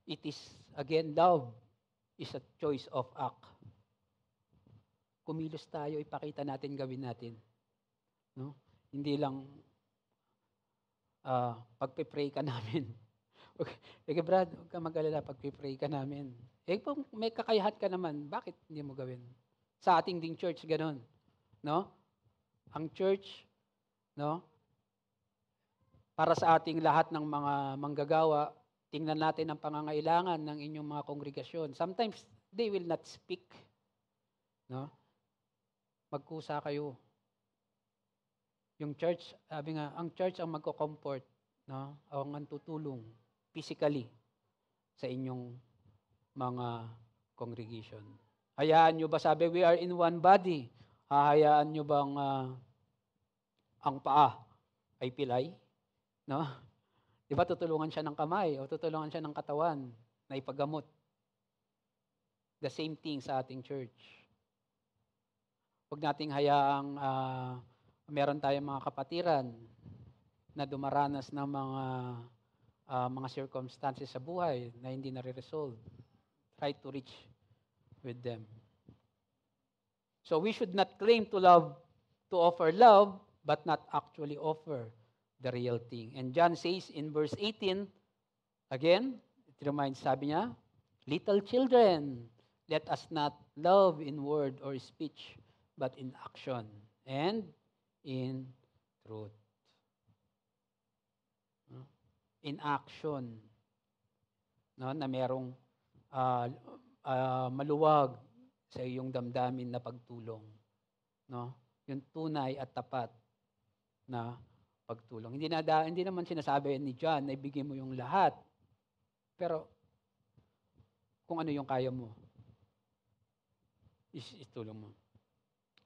It is, again, love is a choice of act. Kumilos tayo, ipakita natin, gawin natin. No? Hindi lang pagpipray ka namin. Okay, Brad, huwag ka mag-alala, pagpipray ka namin. Kung may kakayahan ka naman, bakit hindi mo gawin? Sa ating ding church, ganun. No? Ang church, no? Para sa ating lahat ng mga manggagawa, tingnan natin ang pangangailangan ng inyong mga kongregasyon. Sometimes, they will not speak. No? Magkusa kayo. Yung church, sabi nga, ang church ang magko-comfort, no? Ang tutulong physically sa inyong mga congregation. Hayaan nyo ba, sabi, we are in one body. Hahayaan nyo bang ang paa ay pilay? No? Di ba tutulungan siya ng kamay o tutulungan siya ng katawan na ipagamot? The same thing sa ating church. Huwag nating hayaang meron tayong mga kapatiran na dumaranas ng mga circumstances sa buhay na hindi nare-resolve. Try to reach with them. So we should not claim to offer love, but not actually offer the real thing. And John says in verse 18, again, it reminds, sabi niya, little children, let us not love in word or speech, but in action and in truth. In action, no, na merong maluwag sa iyong damdamin na pagtulong. No? Yung tunay at tapat na pagtulong. Hindi naman sinasabi ni John na ibigay mo yung lahat. Pero kung ano yung kaya mo, itulong mo.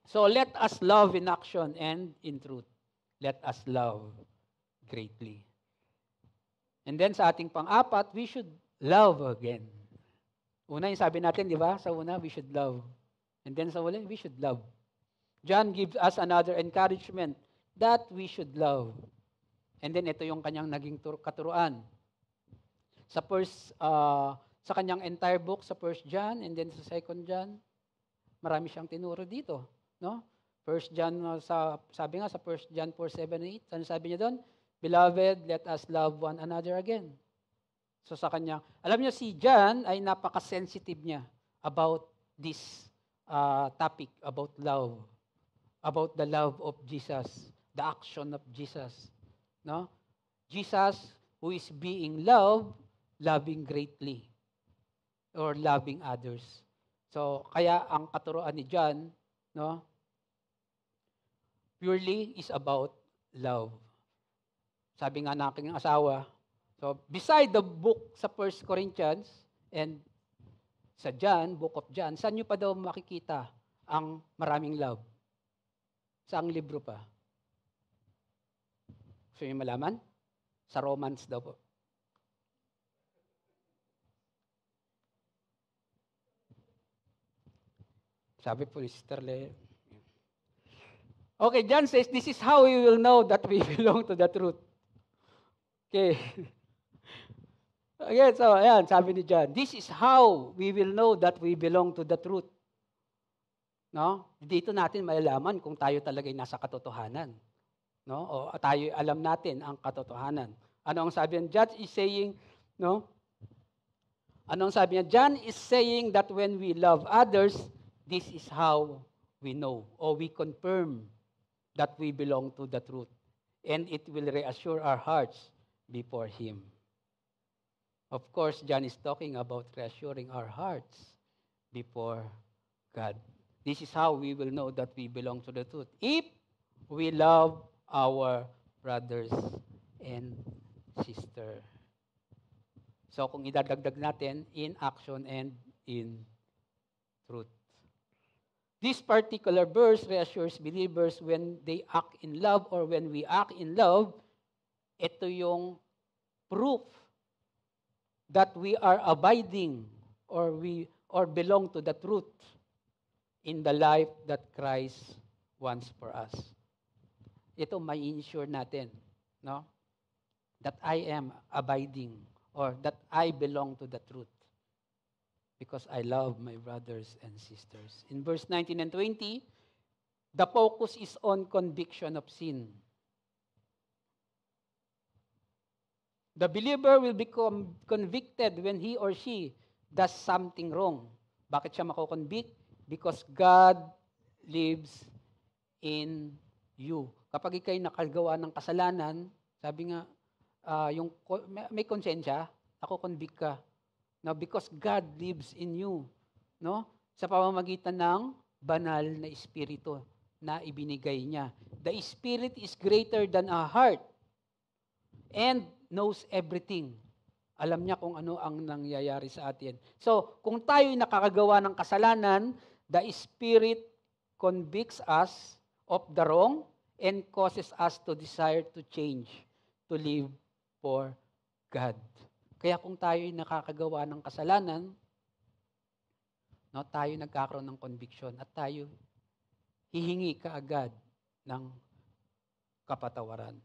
So let us love in action and in truth. Let us love greatly. And then sa ating pang-apat, we should love again. Una yung sabi natin, di ba? Sa una, we should love. And then sa uli, we should love. John gives us another encouragement that we should love. And then ito yung kanyang naging katuruan. Sa kanyang entire book, sa 1 John and then sa 2 John, marami siyang tinuro dito. No? 1 John, sabi nga sa 1 John 4:7 and 8, ano sabi niya doon? Beloved, let us love one another again. So sa kanya, alam niyo si John ay napaka-sensitive niya about this topic, about love, about the love of Jesus, the action of Jesus. No? Jesus who is being loved, loving greatly, or loving others. So kaya ang katuruan ni John, no, purely is about love. Sabi nga ng aking asawa, so beside the book sa 1 Corinthians and sa John, book of John, saan nyo pa daw makikita ang maraming love? Saang libro pa? Gusto nyo malaman? Sa Romans daw po. Sabi po, Sister Le. Okay, John says, this is how we will know that we belong to the truth. Okay. Again, so ayan, sabi ni John, this is how we will know that we belong to the truth. No? Dito natin malalaman kung tayo talaga ay nasa katotohanan. No? O tayo alam natin ang katotohanan. Ano ang sabi niya? John is saying, no? Ano ang sabi niya? John is saying that when we love others, this is how we know or we confirm that we belong to the truth. And it will reassure our hearts before Him. Of course, John is talking about reassuring our hearts before God. This is how we will know that we belong to the truth. If we love our brothers and sisters. So kung idadagdag natin, in action and in truth. This particular verse reassures believers when they act in love or when we act in love, ito yung proof that we are abiding or belong to the truth in the life that Christ wants for us. Ito may ensure natin, no? That I am abiding or that I belong to the truth because I love my brothers and sisters. In verse 19 and 20, the focus is on conviction of sin. The believer will become convicted when he or she does something wrong. Bakit siya mako-convict? Because God lives in you. Kapag ikay nakagawa ng kasalanan, sabi nga, may konsensya, ako convict ka. Now, because God lives in you, no? Sa pamamagitan ng banal na espiritu na ibinigay niya. The Spirit is greater than our heart and knows everything. Alam niya kung ano ang nangyayari sa atin. So, kung tayo'y nakakagawa ng kasalanan, the Spirit convicts us of the wrong and causes us to desire to change, to live for God. Kaya kung tayo'y nakakagawa ng kasalanan, no, tayo nagkakaroon ng conviction at tayo hihingi kaagad ng kapatawaran.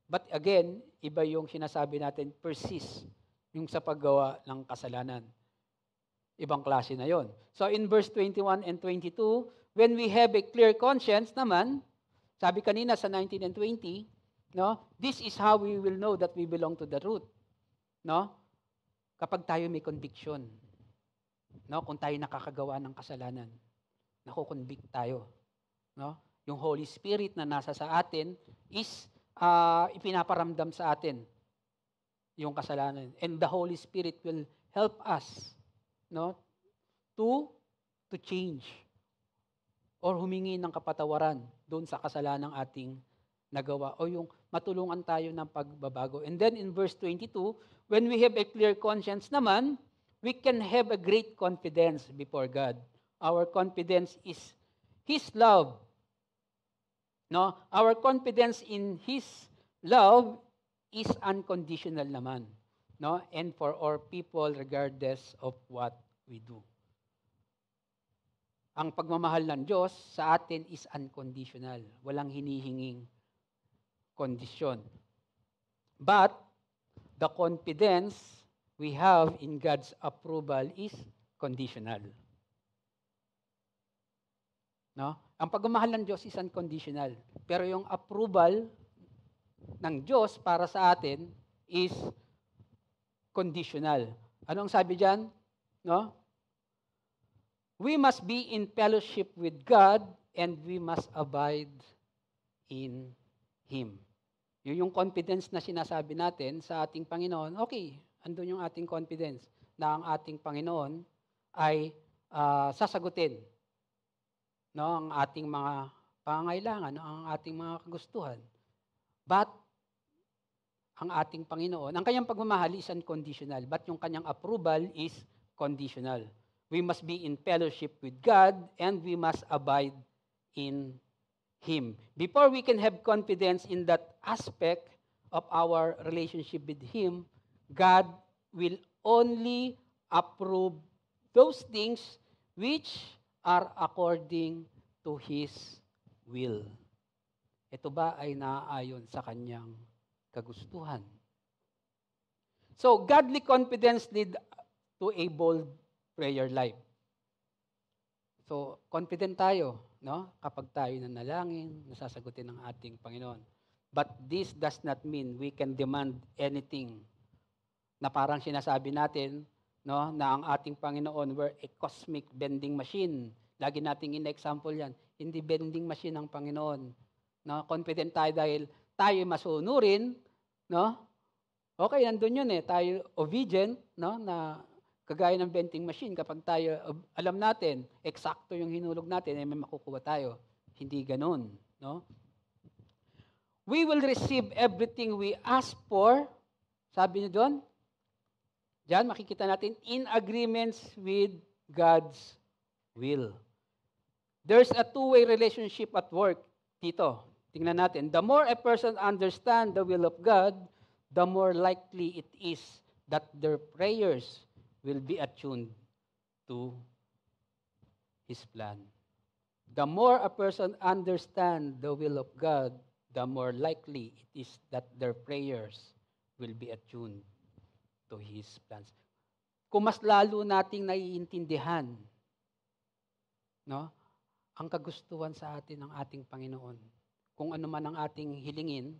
But again, iba yung sinasabi natin, persist, yung sa paggawa ng kasalanan. Ibang klase na yon. So in verse 21 and 22, when we have a clear conscience naman, sabi kanina sa 19 and 20, no, this is how we will know that we belong to the truth. No? Kapag tayo may conviction, no, kung tayo nakakagawa ng kasalanan, nako-convict tayo, no? Yung Holy Spirit na nasa sa atin is ipinaparamdam sa atin yung kasalanan. And the Holy Spirit will help us, no, to change or humingi ng kapatawaran doon sa kasalanang ating nagawa o yung matulungan tayo ng pagbabago. And then in verse 22, when we have a clear conscience naman, we can have a great confidence before God. Our confidence is His love. No? Our confidence in His love is unconditional naman. No? And for our people regardless of what we do. Ang pagmamahal ng Diyos sa atin is unconditional. Walang hinihinging kondisyon. But the confidence we have in God's approval is conditional. No? Ang pagmamahal ng Diyos is unconditional. Pero yung approval ng Diyos para sa atin is conditional. Ano ang sabi diyan? No? We must be in fellowship with God and we must abide in Him. Yun yung confidence na sinasabi natin sa ating Panginoon. Okay, andun yung ating confidence na ang ating Panginoon ay sasagutin, no, ang ating mga pangangailangan, ang ating mga kagustuhan. But ang ating Panginoon, ang kanyang pagmamahal is unconditional, but yung kanyang approval is conditional. We must be in fellowship with God and we must abide in Him. Before we can have confidence in that aspect of our relationship with Him, God will only approve those things which are according to His will. Ito ba ay naaayon sa kanyang kagustuhan? So, godly confidence lead to a bold prayer life. So, confident tayo, no? Kapag tayo nanalangin, nasasagutin ng ating Panginoon. But this does not mean we can demand anything na parang sinasabi natin, no, na ang ating Panginoon were a cosmic vending machine. Lagi nating in-example yan. Hindi vending machine ang Panginoon. No? Confident tayo dahil tayo masunurin, no? Okay, nandun yun eh. Tayo obedient, no? Na kagaya ng vending machine, kapag tayo alam natin, eksakto yung hinulog natin, eh, may makukuha tayo. Hindi ganun, no? We will receive everything we ask for. Sabi niyo doon, diyan makikita natin, in agreements with God's will. There's a two-way relationship at work dito. Tingnan natin. The more a person understands the will of God, the more likely it is that their prayers will be attuned to His plan. The more a person understands the will of God, the more likely it is that their prayers will be attuned to His plans. Kung mas lalo nating naiintindihan, no, ang kagustuhan sa atin ng ating Panginoon, kung ano man ang ating hilingin,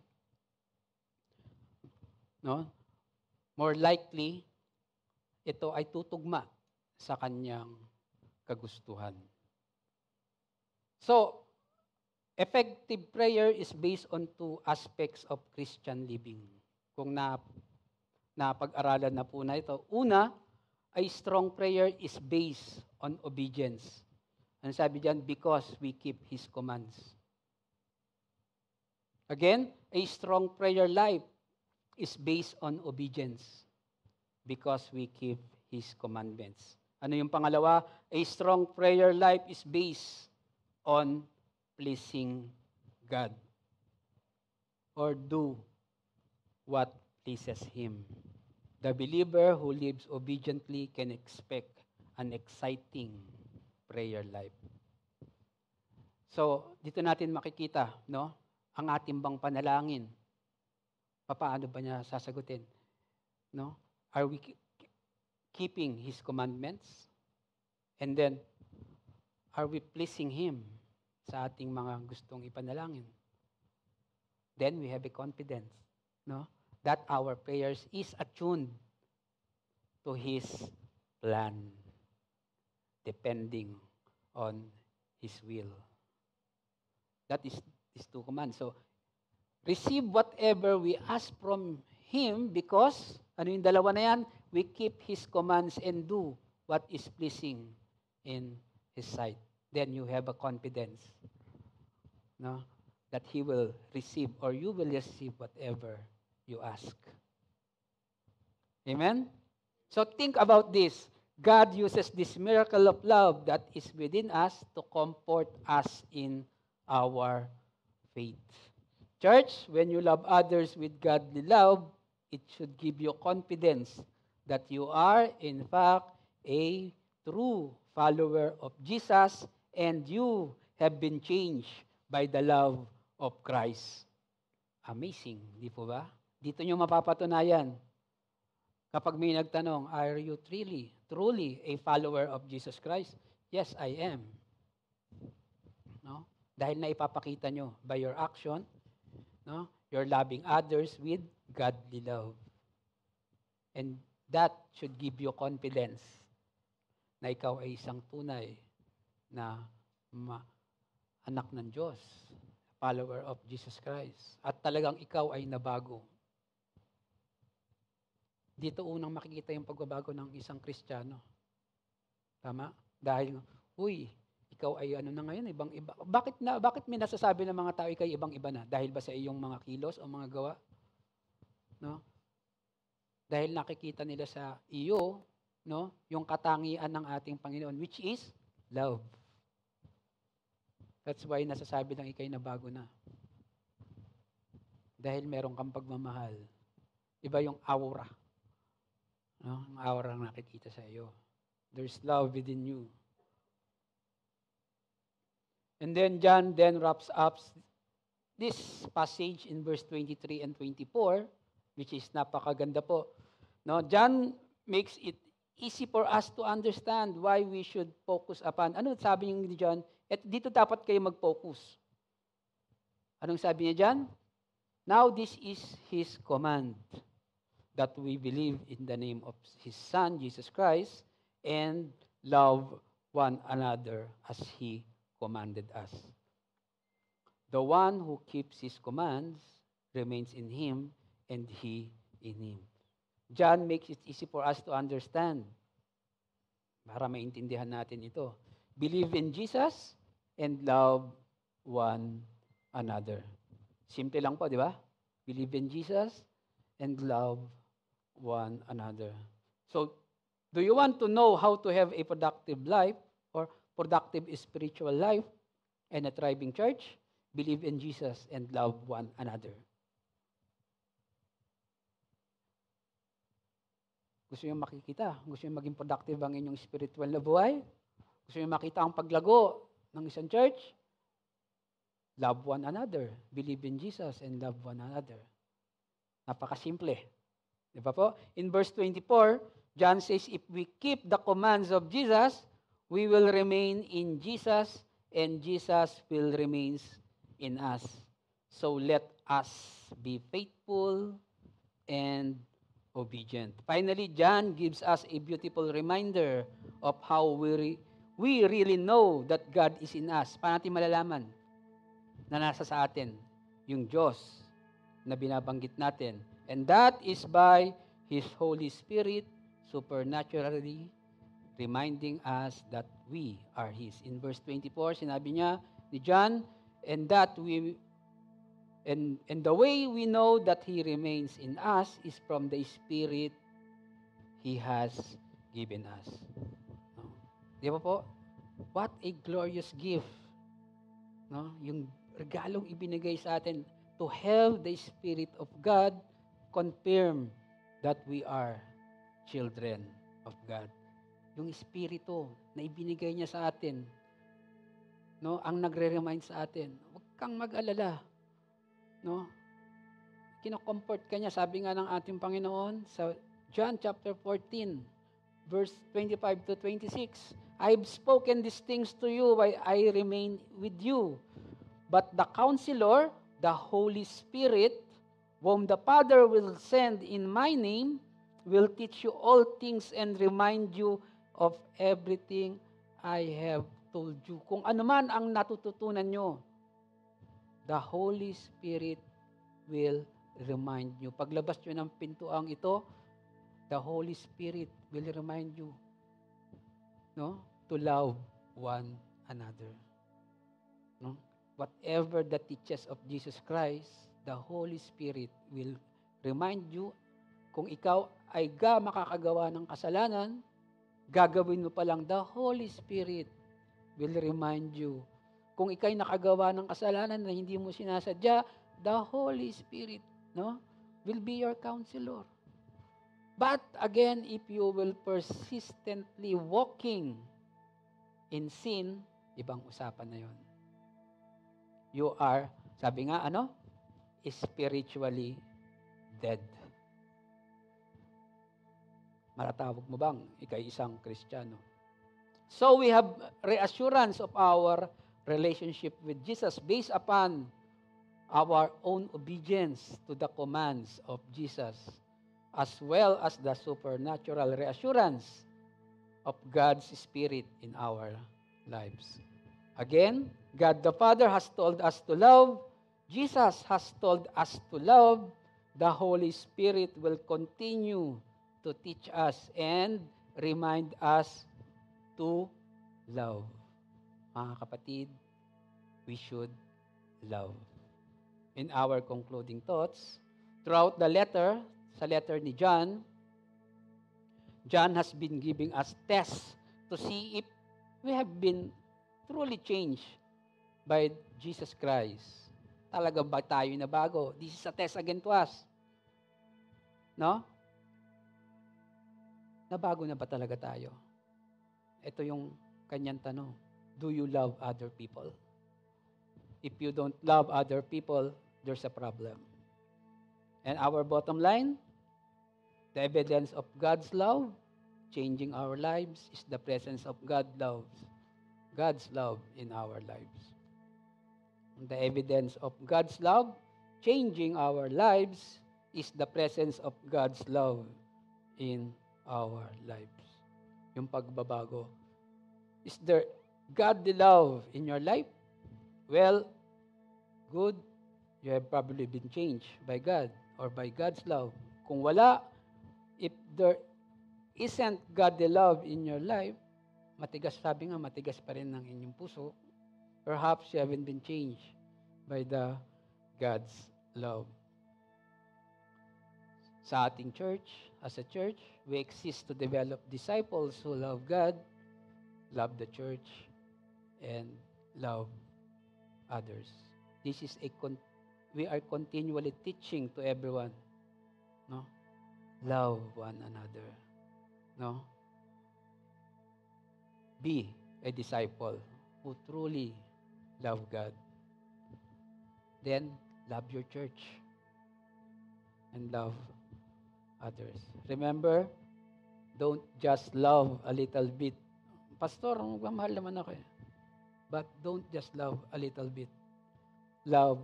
no, more likely ito ay tutugma sa kanyang kagustuhan. So, effective prayer is based on two aspects of Christian living. Kung napag-aralan na po na ito. Una, a strong prayer is based on obedience. Ano sabi diyan? Because we keep His commands. Again, a strong prayer life is based on obedience. Because we keep His commandments. Ano yung pangalawa? A strong prayer life is based on pleasing God. Or do what pleases Him. The believer who lives obediently can expect an exciting prayer life. So, dito natin makikita, no, ang ating bang panalangin. Paano ba niya sasagutin? No? Are we keeping His commandments? And then, are we pleasing Him sa ating mga gustong ipanalangin? Then we have a confidence, no, that our prayers is attuned to His plan, depending on His will. That is these two commands. So, receive whatever we ask from Him because, ano yung dalawa na yan? We keep His commands and do what is pleasing in His sight. Then you have a confidence, no, that He will receive or you will receive whatever you ask. Amen? So think about this. God uses this miracle of love that is within us to comfort us in our faith. Church, when you love others with godly love, it should give you confidence that you are, in fact, a true follower of Jesus and you have been changed by the love of Christ. Amazing, di po ba? Dito nyo mapapatunayan. Kapag may nagtanong, are you truly a follower of Jesus Christ? Yes, I am. No? Dahil na ipapakita nyo by your action, no? You're loving others with godly love. And that should give you confidence na ikaw ay isang tunay na anak ng Diyos, follower of Jesus Christ. At talagang ikaw ay nabago. Dito unang makikita yung pagbabago ng isang Kristiyano. Tama? Dahil, ikaw ay ano na ngayon, ibang-iba. Bakit may nasasabi ng mga tao ikay ibang-iba na? Dahil ba sa iyong mga kilos o mga gawa? No? Dahil nakikita nila sa iyo, no, yung katangian ng ating Panginoon, which is love. That's why nasasabi lang ikay na bago na. Dahil meron kang pagmamahal. Iba yung aura. No? Ang aura ang nakikita sa iyo. There's love within you. And then John then wraps up this passage in verse 23 and 24, which is napakaganda po. No, John makes it easy for us to understand why we should focus upon. Ano sabi ni John? At dito dapat kayo mag-focus. Anong sabi niya dyan? Now this is His command, that we believe in the name of His Son, Jesus Christ, and love one another as He commanded us. The one who keeps His commands remains in Him, and He in Him. John makes it easy for us to understand para maintindihan natin ito. Believe in Jesus and love one another. Simple lang po, di ba? Believe in Jesus and love one another. So, do you want to know how to have a productive life or productive spiritual life and a thriving church? Believe in Jesus and love one another. Gusto niyo makikita? Gusto niyo maging productive ang inyong spiritual na buhay? Gusto niyo makita ang paglago ng isang church? Love one another. Believe in Jesus and love one another. Napakasimple. Di ba po? In verse 24, John says, if we keep the commands of Jesus, we will remain in Jesus and Jesus will remain in us. So let us be faithful and obedient. Finally, John gives us a beautiful reminder of how we really know that God is in us. Paano natin malalaman na nasa sa atin yung Diyos na binabanggit natin? And that is by His Holy Spirit supernaturally reminding us that we are His. In verse 24, sinabi niya ni John, and the way we know that He remains in us is from the Spirit He has given us. No? Di ba po? What a glorious gift. No? Yung regalong ibinigay sa atin to have the Spirit of God confirm that we are children of God. Yung Espiritu na ibinigay niya sa atin, no, ang nagre-remind sa atin, huwag kang mag-alala. No? Kino-comfort ka niya, sabi nga ng ating Panginoon sa John chapter 14, verse 25 to 26, I've spoken these things to you while I remain with you. But the Counselor, the Holy Spirit, whom the Father will send in my name, will teach you all things and remind you of everything I have told you. Kung ano man ang natututunan nyo, the Holy Spirit will remind you. Paglabas nyo ng pintuang ito, the Holy Spirit will remind you, no, to love one another. No? Whatever the teachings of Jesus Christ, the Holy Spirit will remind you. Kung ikaw ay makakagawa ng kasalanan, gagawin mo pa lang, the Holy Spirit will remind you. Kung ikay nakagawa ng kasalanan na hindi mo sinasadya, the Holy Spirit, no, will be your counselor. But again, if you will persistently walking in sin, ibang usapan na yon. You are, sabi nga, spiritually dead. Matatawag mo bang ikay isang Kristiyano? So we have reassurance of our relationship with Jesus based upon our own obedience to the commands of Jesus, as well as the supernatural reassurance of God's Spirit in our lives. Again, God the Father has told us to love. Jesus has told us to love. The Holy Spirit will continue to teach us and remind us to love. Mga kapatid, we should love. In our concluding thoughts, throughout the letter, sa letter ni John, John has been giving us tests to see if we have been truly changed by Jesus Christ. Talaga ba tayo na bago? This is a test again to us. No? Nabago na ba talaga tayo? Ito yung kanyang tanong. Do you love other people? If you don't love other people, there's a problem. And our bottom line, The evidence of God's love, changing our lives, is the presence of God's love in our lives. The evidence of God's love, changing our lives, is the presence of God's love in our lives. Yung pagbabago. Is there godly love in your life? Well, good. You have probably been changed by God or by God's love. Kung wala, if there isn't godly love in your life, matigas, sabi nga, matigas pa rin ang inyong puso. Perhaps you haven't been changed by the God's love. Sa ating church, as a church, we exist to develop disciples who love God, love the church, and love others. This is we are continually teaching to everyone, no? Love one another, no? Be a disciple who truly love God. Then love your church and love others. Remember, don't just love a little bit. Pastor, magmamahal naman ako eh. But don't just love a little bit. Love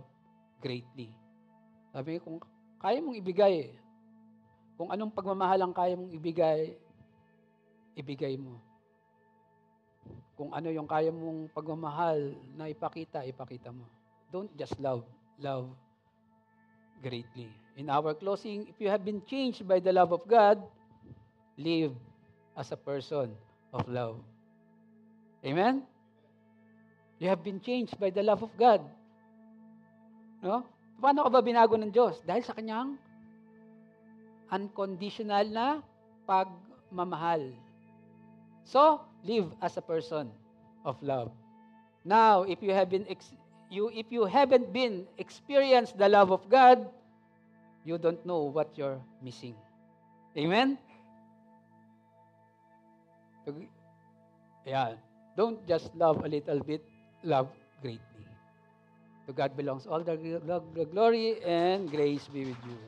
greatly. Sabi ko, kung kaya mong ibigay, kung anong pagmamahal ang kaya mong ibigay, ibigay mo. Kung ano yung kaya mong pagmamahal na ipakita, ipakita mo. Don't just love greatly. In our closing, if you have been changed by the love of God, live as a person of love. Amen? You have been changed by the love of God. No? Paano ka ba binago ng Diyos? Dahil sa kanyang unconditional na pagmamahal. So, live as a person of love. Now, if you haven't been experienced the love of God, you don't know what you're missing. Amen? Yeah. Don't just love a little bit, love greatly. To God belongs all the glory and grace be with you.